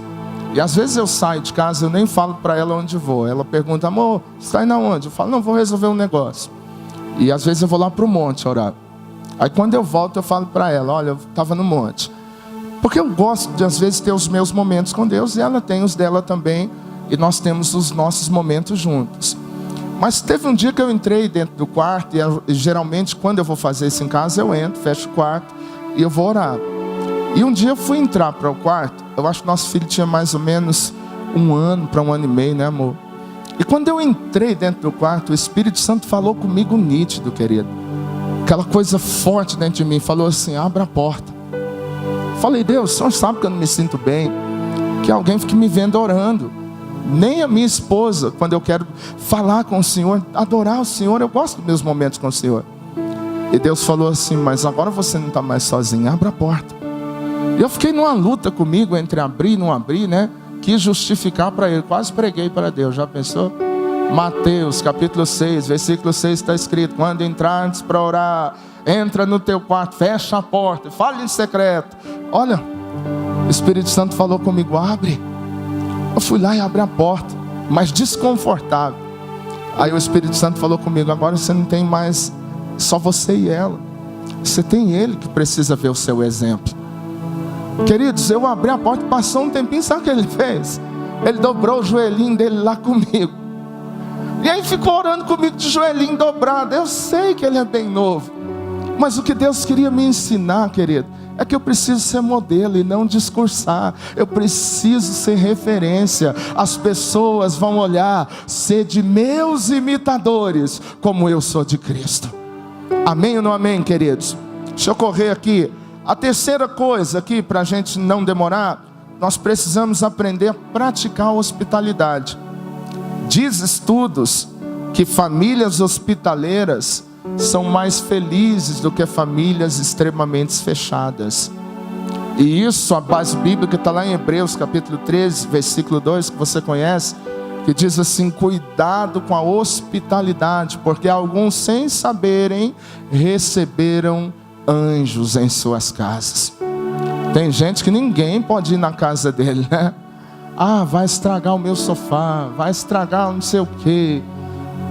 E às vezes eu saio de casa, eu nem falo para ela onde vou. Ela pergunta, amor, você está indo aonde? Eu falo, não, vou resolver um negócio. E às vezes eu vou lá para o monte orar. Aí quando eu volto eu falo para ela, olha, eu estava no monte. Porque eu gosto de às vezes ter os meus momentos com Deus, e ela tem os dela também. E nós temos os nossos momentos juntos. Mas teve um dia que eu entrei dentro do quarto, e geralmente quando eu vou fazer isso em casa, eu entro, fecho o quarto e eu vou orar. E um dia eu fui entrar para o quarto, eu acho que nosso filho tinha mais ou menos 1 ano para 1 ano e meio, né, amor? E quando eu entrei dentro do quarto, o Espírito Santo falou comigo nítido, querido. Aquela coisa forte dentro de mim, falou assim, abra a porta. Falei, Deus, o Senhor sabe que eu não me sinto bem, que alguém fique me vendo orando. Nem a minha esposa, quando eu quero falar com o Senhor, adorar o Senhor, eu gosto dos meus momentos com o Senhor. E Deus falou assim, mas agora você não está mais sozinho, abra a porta. E eu fiquei numa luta comigo, entre abrir e não abrir, né? Quis justificar para ele, quase preguei para Deus, já pensou? Mateus capítulo 6, versículo 6 está escrito, quando entrares para orar, entra no teu quarto, fecha a porta, fala em secreto. Olha, o Espírito Santo falou comigo, abre. Eu fui lá e abri a porta, mas desconfortável. Aí o Espírito Santo falou comigo, agora você não tem mais só você e ela. Você tem ele que precisa ver o seu exemplo. Queridos, eu abri a porta, passou um tempinho, sabe o que ele fez? Ele dobrou o joelhinho dele lá comigo. E aí ficou orando comigo de joelhinho dobrado. Eu sei que ele é bem novo, mas o que Deus queria me ensinar, querido, é que eu preciso ser modelo e não discursar. Eu preciso ser referência. As pessoas vão olhar, ser de meus imitadores, como eu sou de Cristo. Amém ou não amém, queridos? Deixa eu correr aqui. A terceira coisa aqui, para a gente não demorar, nós precisamos aprender a praticar a hospitalidade. Diz estudos que famílias hospitaleiras são mais felizes do que famílias extremamente fechadas. E isso, a base bíblica está lá em Hebreus capítulo 13, versículo 2, que você conhece, que diz assim, cuidado com a hospitalidade, porque alguns sem saberem receberam anjos em suas casas. Tem gente que ninguém pode ir na casa dele, né? Ah, vai estragar o meu sofá, vai estragar não sei o quê.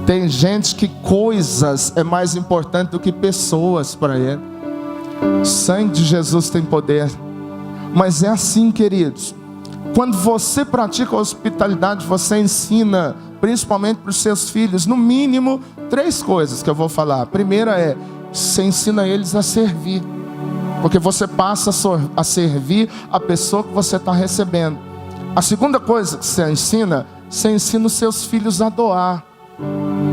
Tem gente que coisas é mais importante do que pessoas para ele. O sangue de Jesus tem poder. Mas é assim, queridos. Quando você pratica a hospitalidade, você ensina, principalmente para os seus filhos, no mínimo 3 coisas que eu vou falar. A primeira é, você ensina eles a servir. Porque você passa a servir a pessoa que você está recebendo. A segunda coisa que você ensina os seus filhos a doar.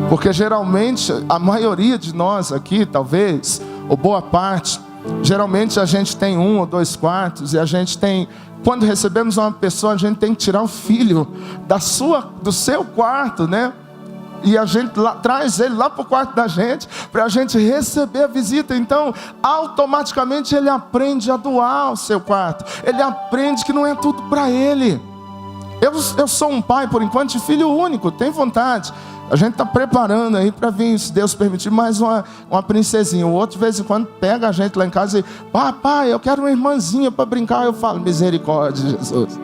Porque geralmente, a maioria de nós aqui, talvez, ou boa parte, geralmente a gente tem 1 ou 2 quartos, e a gente tem, quando recebemos uma pessoa, a gente tem que tirar o filho do seu quarto, né? E a gente traz ele lá para o quarto da gente, para a gente receber a visita. Então, automaticamente ele aprende a doar o seu quarto. Ele aprende que não é tudo para ele. Eu sou um pai, por enquanto, de filho único, tem vontade. A gente está preparando aí para vir, se Deus permitir, mais uma princesinha. O outro, de vez em quando, pega a gente lá em casa e diz: papai, eu quero uma irmãzinha para brincar. Eu falo: misericórdia, Jesus.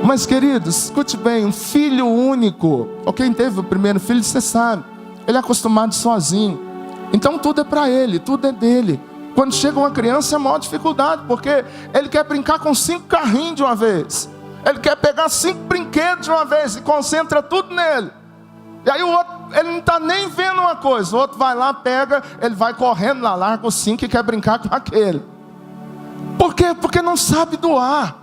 Mas, queridos, escute bem, um filho único, ou quem teve o primeiro filho, você sabe, ele é acostumado sozinho. Então tudo é para ele, tudo é dele. Quando chega uma criança é a maior dificuldade, porque ele quer brincar com 5 carrinhos de uma vez. Ele quer pegar 5 brinquedos de uma vez e concentra tudo nele. E aí o outro, ele não está nem vendo uma coisa. O outro vai lá, pega, ele vai correndo lá, larga os 5 e quer brincar com aquele. Por quê? Porque não sabe doar.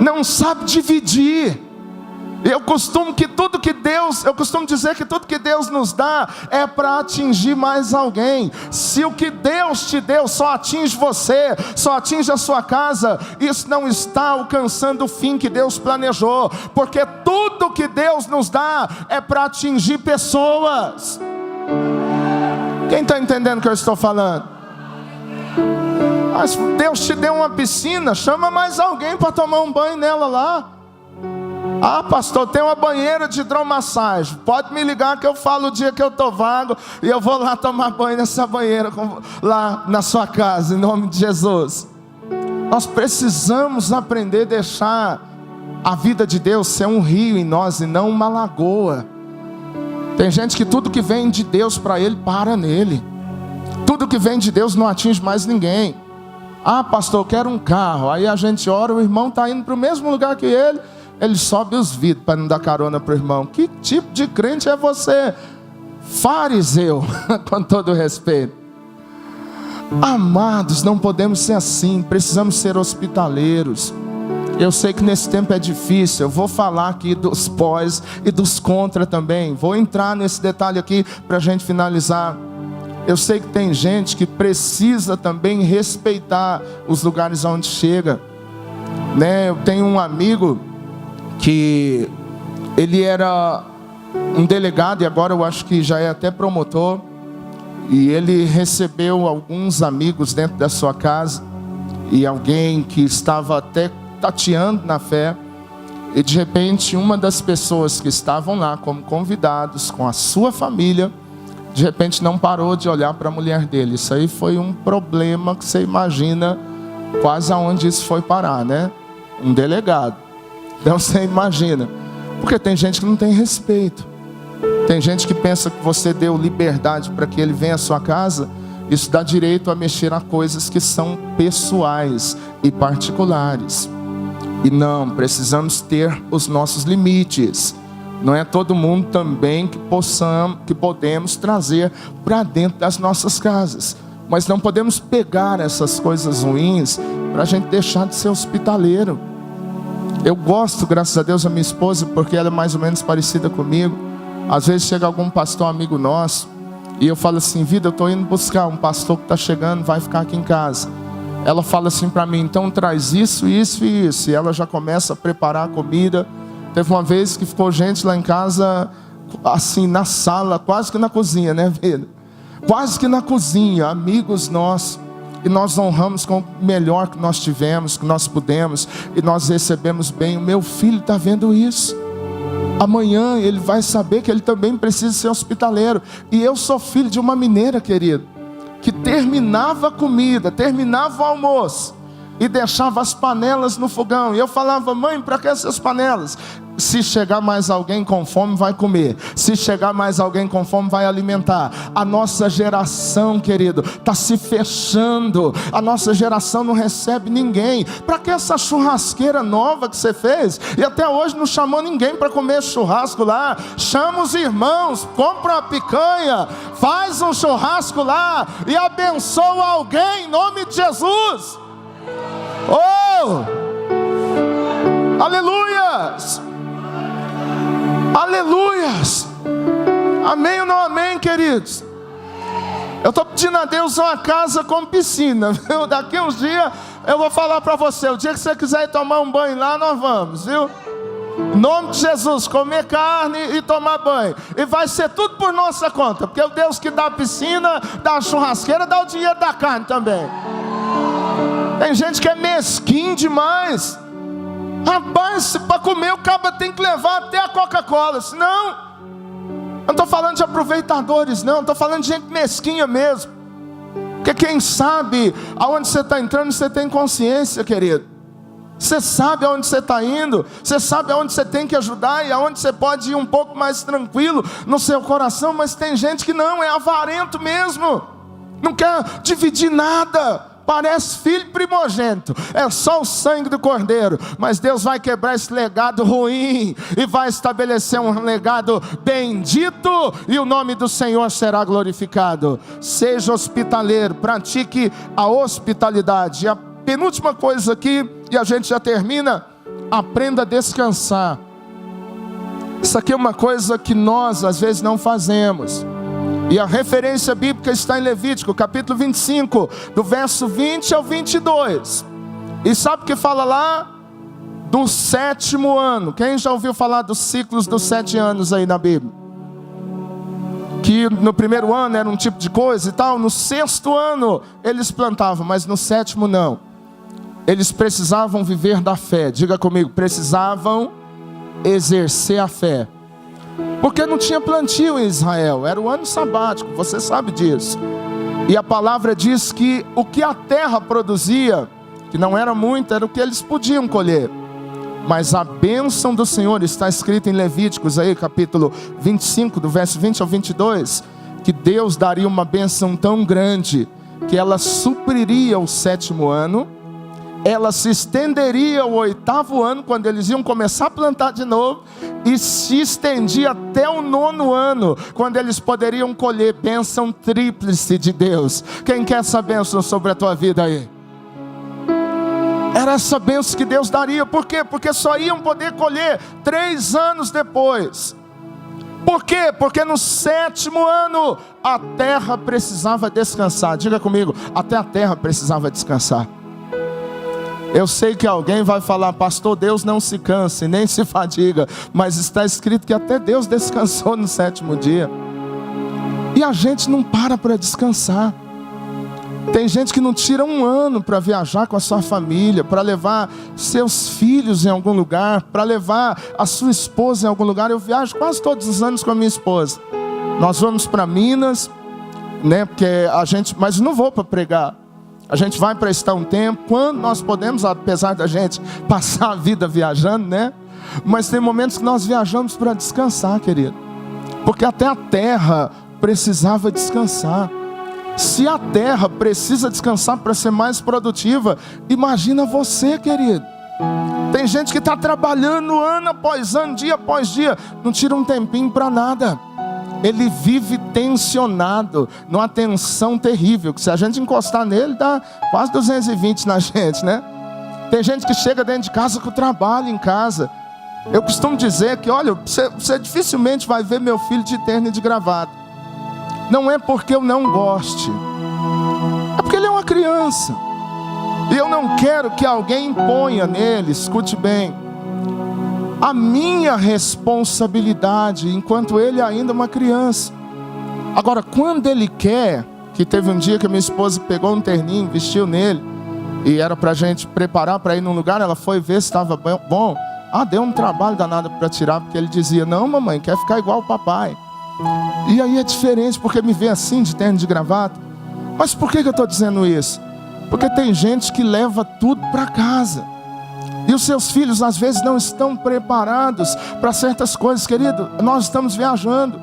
Não sabe dividir. Eu costumo dizer que tudo que Deus nos dá é para atingir mais alguém. Se o que Deus te deu só atinge você, só atinge a sua casa, isso não está alcançando o fim que Deus planejou. Porque tudo que Deus nos dá é para atingir pessoas. Quem está entendendo o que eu estou falando? Mas Deus te deu uma piscina, chama mais alguém para tomar um banho nela lá. Ah, pastor, tem uma banheira de hidromassagem, pode me ligar que eu falo o dia que eu estou vago e eu vou lá tomar banho nessa banheira lá na sua casa, em nome de Jesus. Nós precisamos aprender a deixar a vida de Deus ser um rio em nós e não uma lagoa. Tem gente que tudo que vem de Deus para ele, para nele. Tudo que vem de Deus não atinge mais ninguém. Ah, pastor, eu quero um carro. Aí a gente ora, o irmão está indo para o mesmo lugar que ele sobe os vidros para não dar carona para o irmão. Que tipo de crente é você? Fariseu, com todo respeito. Amados, não podemos ser assim, precisamos ser hospitaleiros. Eu sei que nesse tempo é difícil, eu vou falar aqui dos pós e dos contra também. Vou entrar nesse detalhe aqui para a gente finalizar. Eu sei que tem gente que precisa também respeitar os lugares onde chega, né? Eu tenho um amigo que ele era um delegado e agora eu acho que já é até promotor. E ele recebeu alguns amigos dentro da sua casa e alguém que estava até tateando na fé. E de repente uma das pessoas que estavam lá como convidados com a sua família, de repente não parou de olhar para a mulher dele. Isso aí foi um problema que você imagina quase aonde isso foi parar, né? Um delegado. Então você imagina. Porque tem gente que não tem respeito. Tem gente que pensa que você deu liberdade para que ele venha à sua casa. Isso dá direito a mexer a coisas que são pessoais e particulares. E não, precisamos ter os nossos limites. Não é todo mundo também que podemos trazer para dentro das nossas casas. Mas não podemos pegar essas coisas ruins para a gente deixar de ser hospitaleiro. Eu gosto, graças a Deus, a minha esposa, porque ela é mais ou menos parecida comigo. Às vezes chega algum pastor amigo nosso e eu falo assim: vida, eu estou indo buscar um pastor que está chegando, vai ficar aqui em casa. Ela fala assim para mim: então traz isso, isso e isso. E ela já começa a preparar a comida. Teve uma vez que ficou gente lá em casa, assim, na sala, quase que na cozinha, né, vida? Quase que na cozinha, amigos nossos. E nós honramos com o melhor que nós tivemos, que nós pudemos, e nós recebemos bem. O meu filho está vendo isso. Amanhã ele vai saber que ele também precisa ser hospitaleiro. E eu sou filho de uma mineira, querido, que terminava a comida, terminava o almoço, e deixava as panelas no fogão. E eu falava: mãe, para que essas panelas? Se chegar mais alguém com fome, vai comer. Se chegar mais alguém com fome, vai alimentar. A nossa geração, querido, está se fechando. A nossa geração não recebe ninguém. Para que essa churrasqueira nova que você fez? E até hoje não chamou ninguém para comer churrasco lá. Chama os irmãos, compra uma picanha, faz um churrasco lá e abençoa alguém em nome de Jesus. Oh! Aleluias! Aleluias! Amém ou não amém, queridos? Eu estou pedindo a Deus uma casa com piscina, viu? Daqui uns dias eu vou falar para você: o dia que você quiser ir tomar um banho lá, nós vamos, viu? Em nome de Jesus, comer carne e tomar banho. E vai ser tudo por nossa conta, porque o Deus que dá a piscina, dá a churrasqueira, dá o dinheiro da carne também. Tem gente que é mesquinho demais. Rapaz, para comer o cabra tem que levar até a Coca-Cola. Senão, eu não estou falando de aproveitadores, não. Estou falando de gente mesquinha mesmo. Porque quem sabe aonde você está entrando, você tem consciência, querido. Você sabe aonde você está indo. Você sabe aonde você tem que ajudar e aonde você pode ir um pouco mais tranquilo no seu coração. Mas tem gente que não, é avarento mesmo. Não quer dividir nada. Parece filho primogênito, é só o sangue do cordeiro. Mas Deus vai quebrar esse legado ruim e vai estabelecer um legado bendito, e o nome do Senhor será glorificado. Seja hospitaleiro, pratique a hospitalidade. E a penúltima coisa aqui, e a gente já termina: aprenda a descansar. Isso aqui é uma coisa que nós às vezes não fazemos. E a referência bíblica está em Levítico, capítulo 25, do verso 20 ao 22. E sabe o que fala lá? Do 7º ano. Quem já ouviu falar dos ciclos dos 7 anos aí na Bíblia? Que no 1º ano era um tipo de coisa e tal. No 6º ano eles plantavam, mas no 7º não. Eles precisavam viver da fé. Diga comigo: precisavam exercer a fé. Porque não tinha plantio em Israel, era o ano sabático, você sabe disso. E a palavra diz que o que a terra produzia, que não era muito, era o que eles podiam colher. Mas a bênção do Senhor está escrita em Levíticos aí, capítulo 25, do verso 20 ao 22, que Deus daria uma bênção tão grande, que ela supriria o 7º ano, ela se estenderia ao 8º ano, quando eles iam começar a plantar de novo, e se estendia até o 9º ano, quando eles poderiam colher bênção tríplice de Deus. Quem quer essa bênção sobre a tua vida aí? Era essa bênção que Deus daria. Por quê? Porque só iam poder colher 3 anos depois. Por quê? Porque no 7º ano a terra precisava descansar. Diga comigo: até a terra precisava descansar. Eu sei que alguém vai falar: pastor, Deus não se cansa e nem se fadiga. Mas está escrito que até Deus descansou no 7º dia. E a gente não para descansar. Tem gente que não tira um ano para viajar com a sua família, para levar seus filhos em algum lugar, para levar a sua esposa em algum lugar. Eu viajo quase todos os anos com a minha esposa. Nós vamos para Minas, né? Porque mas não vou para pregar. A gente vai para estar um tempo, quando nós podemos, apesar da gente passar a vida viajando, né? Mas tem momentos que nós viajamos para descansar, querido. Porque até a terra precisava descansar. Se a terra precisa descansar para ser mais produtiva, imagina você, querido. Tem gente que está trabalhando ano após ano, dia após dia, não tira um tempinho para nada. Ele vive tensionado, numa tensão terrível, que se a gente encostar nele, dá quase 220 na gente, né? Tem gente que chega dentro de casa com o trabalho em casa. Eu costumo dizer que, olha, você dificilmente vai ver meu filho de terno e de gravata. Não é porque eu não goste, é porque ele é uma criança. E eu não quero que alguém imponha nele, escute bem, a minha responsabilidade, enquanto ele ainda é uma criança. Agora, quando ele quer, que teve um dia que a minha esposa pegou um terninho, vestiu nele, e era pra gente preparar para ir num lugar, ela foi ver se estava bom. Deu um trabalho danado para tirar, porque ele dizia: não, mamãe, quer ficar igual o papai. E aí é diferente, porque me vê assim, de terno de gravata. Mas por que eu estou dizendo isso? Porque tem gente que leva tudo para casa. E os seus filhos às vezes não estão preparados para certas coisas, querido. Nós estamos viajando.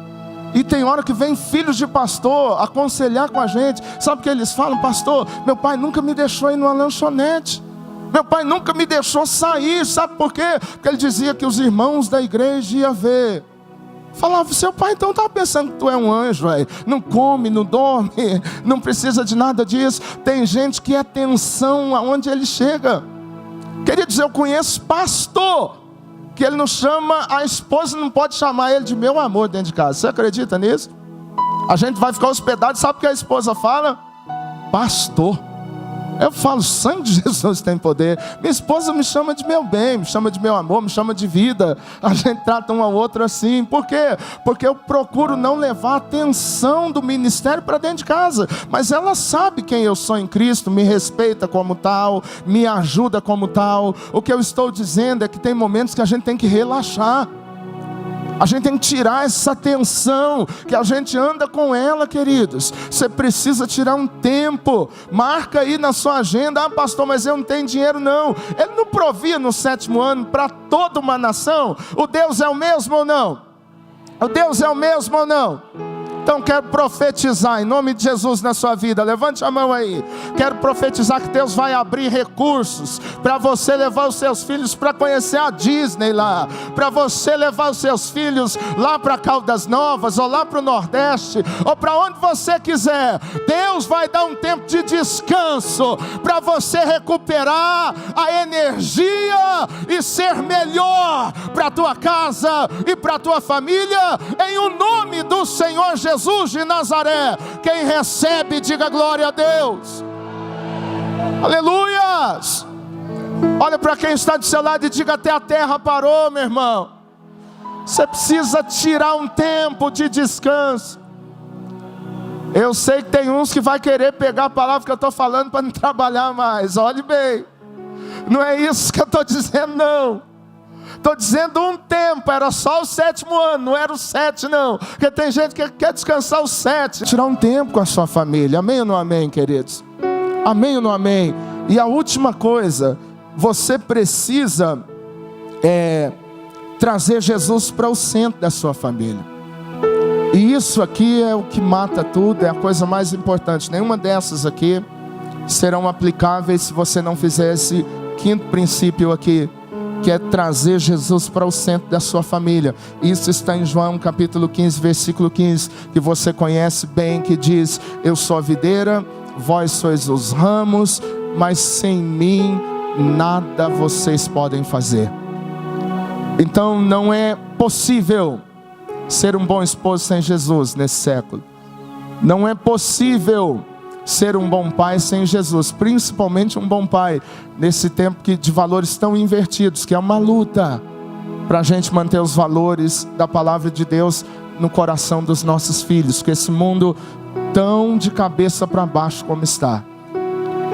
E tem hora que vem filhos de pastor aconselhar com a gente. Sabe o que eles falam? Pastor, meu pai nunca me deixou ir numa lanchonete. Meu pai nunca me deixou sair. Sabe por quê? Porque ele dizia que os irmãos da igreja iam ver. Falava, seu pai então está pensando que tu é um anjo, véio. Não come, não dorme, não precisa de nada disso. Tem gente que é tensão aonde ele chega. Queridos, eu conheço pastor que ele não chama, a esposa não pode chamar ele de meu amor dentro de casa. Você acredita nisso? A gente vai ficar hospedado, sabe o que a esposa fala? Pastor. Eu falo, o sangue de Jesus tem poder. Minha esposa me chama de meu bem, me chama de meu amor, me chama de vida. A gente trata um ao outro assim. Por quê? Porque eu procuro não levar a atenção do ministério para dentro de casa. Mas ela sabe quem eu sou em Cristo, me respeita como tal, me ajuda como tal. O que eu estou dizendo é que tem momentos que a gente tem que relaxar. A gente tem que tirar essa tensão que a gente anda com ela, queridos. Você precisa tirar um tempo. Marca aí na sua agenda. Ah, pastor, mas eu não tenho dinheiro não. Ele não provia no 7º ano para toda uma nação? O Deus é o mesmo ou não? O Deus é o mesmo ou não? Então quero profetizar em nome de Jesus na sua vida. Levante a mão aí. Quero profetizar que Deus vai abrir recursos para você levar os seus filhos para conhecer a Disney lá, para você levar os seus filhos lá para Caldas Novas, ou lá para o Nordeste, ou para onde você quiser. Deus vai dar um tempo de descanso para você recuperar a energia e ser melhor para a tua casa e para a tua família, em o nome do Senhor Jesus de Nazaré. Quem recebe, diga glória a Deus. Aleluias. Olha para quem está do seu lado e diga, até a terra parou, meu irmão. Você precisa tirar um tempo de descanso. Eu sei que tem uns que vai querer pegar a palavra que eu estou falando para não trabalhar mais. Olhe bem, não é isso que eu estou dizendo não. Estou dizendo um tempo, era só o 7º ano, não era o 7 não. Porque tem gente que quer descansar o 7. Tirar um tempo com a sua família, amém ou não amém, queridos? Amém ou não amém? E a última coisa, você precisa trazer Jesus para o centro da sua família. E isso aqui é o que mata tudo, é a coisa mais importante. Nenhuma dessas aqui serão aplicáveis se você não fizer esse 5º princípio aqui, que é trazer Jesus para o centro da sua família. Isso está em João capítulo 15, versículo 15, que você conhece bem, que diz, eu sou a videira, vós sois os ramos, mas sem mim nada vocês podem fazer. Então não é possível ser um bom esposo sem Jesus nesse século. Não é possível ser um bom pai sem Jesus, principalmente um bom pai nesse tempo de valores tão invertidos, que é uma luta para a gente manter os valores da palavra de Deus no coração dos nossos filhos, com esse mundo tão de cabeça para baixo como está.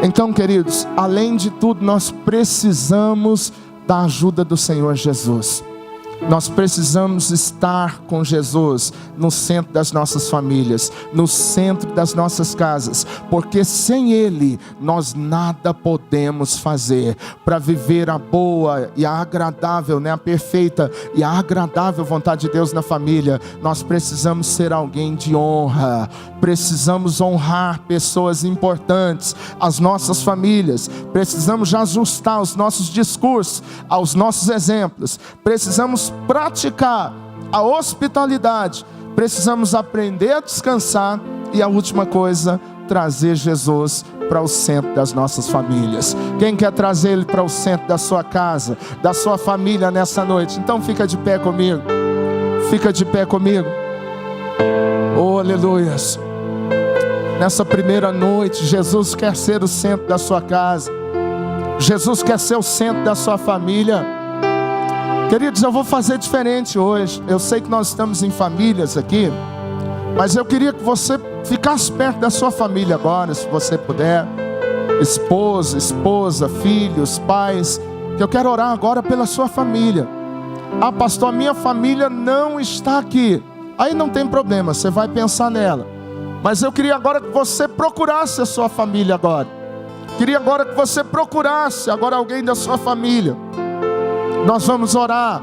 Então, queridos, além de tudo, nós precisamos da ajuda do Senhor Jesus. Nós precisamos estar com Jesus no centro das nossas famílias, no centro das nossas casas, porque sem Ele nós nada podemos fazer. Para viver a boa e a agradável, a perfeita e a agradável vontade de Deus na família, nós precisamos ser alguém de honra, precisamos honrar pessoas importantes, as nossas famílias, precisamos ajustar os nossos discursos aos nossos exemplos, precisamos praticar a hospitalidade, precisamos aprender a descansar e a última coisa, trazer Jesus para o centro das nossas famílias. Quem quer trazer Ele para o centro da sua casa, da sua família nessa noite? Então fica de pé comigo, fica de pé comigo. Oh, aleluias. Nessa primeira noite, Jesus quer ser o centro da sua casa, Jesus quer ser o centro da sua família. Queridos, eu vou fazer diferente hoje. Eu sei que nós estamos em famílias aqui, mas eu queria que você ficasse perto da sua família agora, se você puder. Esposa, filhos, pais. Que eu quero orar agora pela sua família. Ah, pastor, a minha família não está aqui. Aí não tem problema, você vai pensar nela. Mas eu queria agora que você procurasse a sua família agora. Queria agora que você procurasse agora alguém da sua família. Nós vamos orar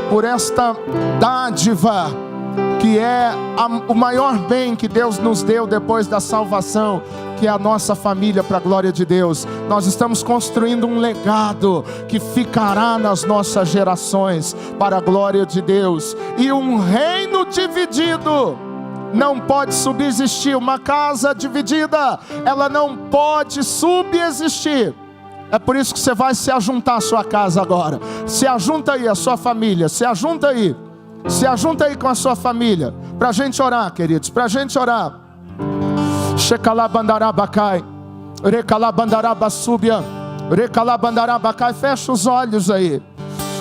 por esta dádiva, que é o maior bem que Deus nos deu depois da salvação, que é a nossa família, para a glória de Deus. Nós estamos construindo um legado que ficará nas nossas gerações, para a glória de Deus. E um reino dividido não pode subsistir. Uma casa dividida, ela não pode subsistir. É por isso que você vai se ajuntar à sua casa agora. Se ajunta aí a sua família, se ajunta aí. Se ajunta aí com a sua família, para a gente orar, queridos, para a gente orar. Shekalabandarabacai, Recalabandarabasúbia, Recalabandarabacai. Fecha os olhos aí.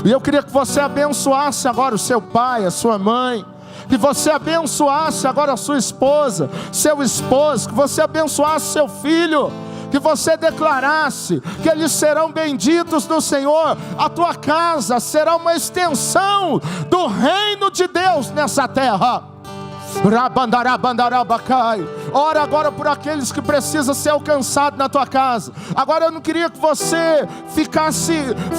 E eu queria que você abençoasse agora o seu pai, a sua mãe. Que você abençoasse agora a sua esposa, seu esposo. Que você abençoasse seu filho. Que você declarasse que eles serão benditos do Senhor. A tua casa será uma extensão do reino de Deus nessa terra. Ora agora por aqueles que precisam ser alcançados na tua casa. Agora eu não queria que você ficasse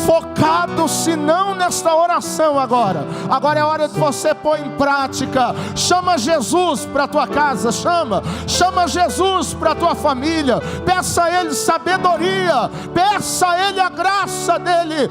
focado senão nesta oração agora. Agora é hora de você pôr em prática. Chama Jesus para a tua casa. Chama Jesus para a tua família. Peça a Ele sabedoria. Peça a Ele a graça dEle.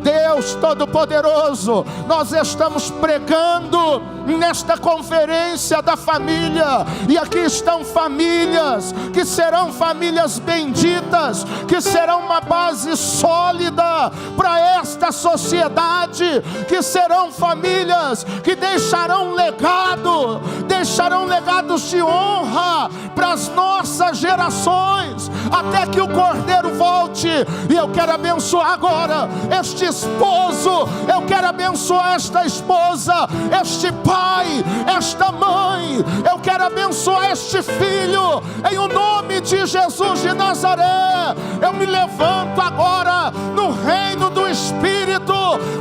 Deus Todo-Poderoso, nós estamos pregando nesta conferência da família, e aqui estão famílias que serão famílias benditas, que serão uma base sólida para esta sociedade, que serão famílias que deixarão legados de honra para as nossas gerações, até que o Cordeiro volte. E eu quero abençoar agora este esposo, eu quero abençoar esta esposa, este pai, esta mãe, eu quero abençoar este filho, em o nome de Jesus de Nazaré. Eu me levanto agora no reino do Espírito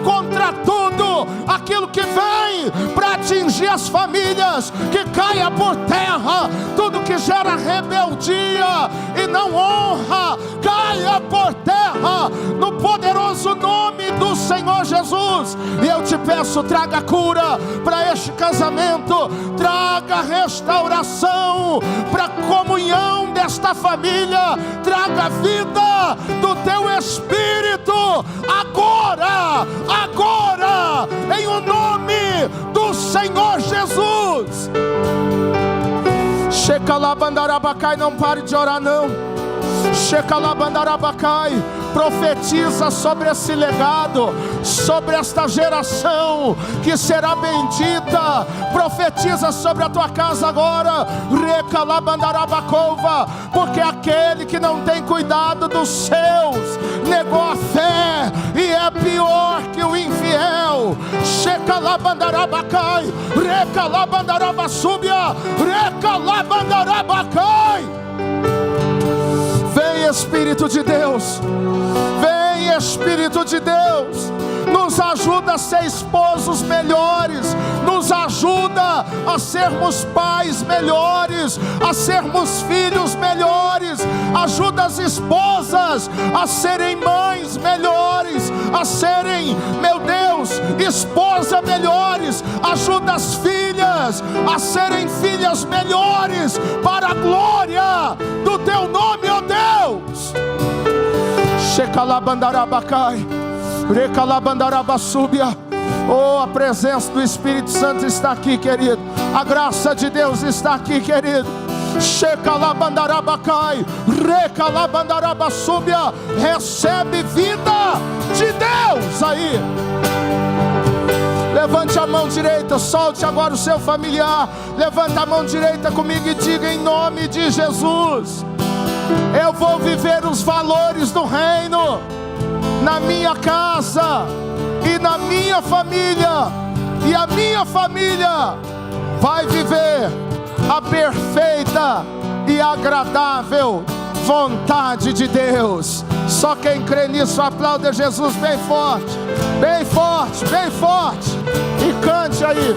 contra tudo aquilo que vem para atingir as famílias, que caia por terra tudo que gera rebeldia e não honra, caia por terra no poderoso nome do Senhor Jesus. E eu te peço, traga cura para este casamento, traga restauração para a comunhão desta família, traga vida do teu Espírito agora, em o nome do Senhor Jesus. Shekalabandarabacai, não pare de orar não. Shekalabandarabacai, profetiza sobre esse legado, sobre esta geração que será bendita. Profetiza sobre a tua casa agora. Recalabandarabacova, porque aquele que não tem cuidado dos seus negou a fé e é pior que o infiel. Shekalabandarabacai, Recalabandarabasúbia, Recalabandarabacai. Vem Espírito de Deus, vem Espírito de Deus, nos ajuda a ser esposos melhores, nos ajuda a sermos pais melhores, a sermos filhos melhores. Ajuda as esposas a serem mães melhores, a serem, meu Deus, esposas melhores. Ajuda as filhas a serem filhas melhores, para a glória do teu nome, ó Deus. Shekalabandarabacai, Recalabandarabasúbia. Oh, a presença do Espírito Santo está aqui, querido. A graça de Deus está aqui, querido. Shekalabandarabacai, Recalabandarabasúbia. Recebe vida de Deus aí. Levante a mão direita, solte agora o seu familiar. Levanta a mão direita comigo e diga: em nome de Jesus, eu vou viver os valores do reino na minha casa e na minha família, e a minha família vai viver a perfeita e agradável vontade de Deus. Só quem crê nisso aplauda Jesus bem forte, bem forte, bem forte, e cante aí.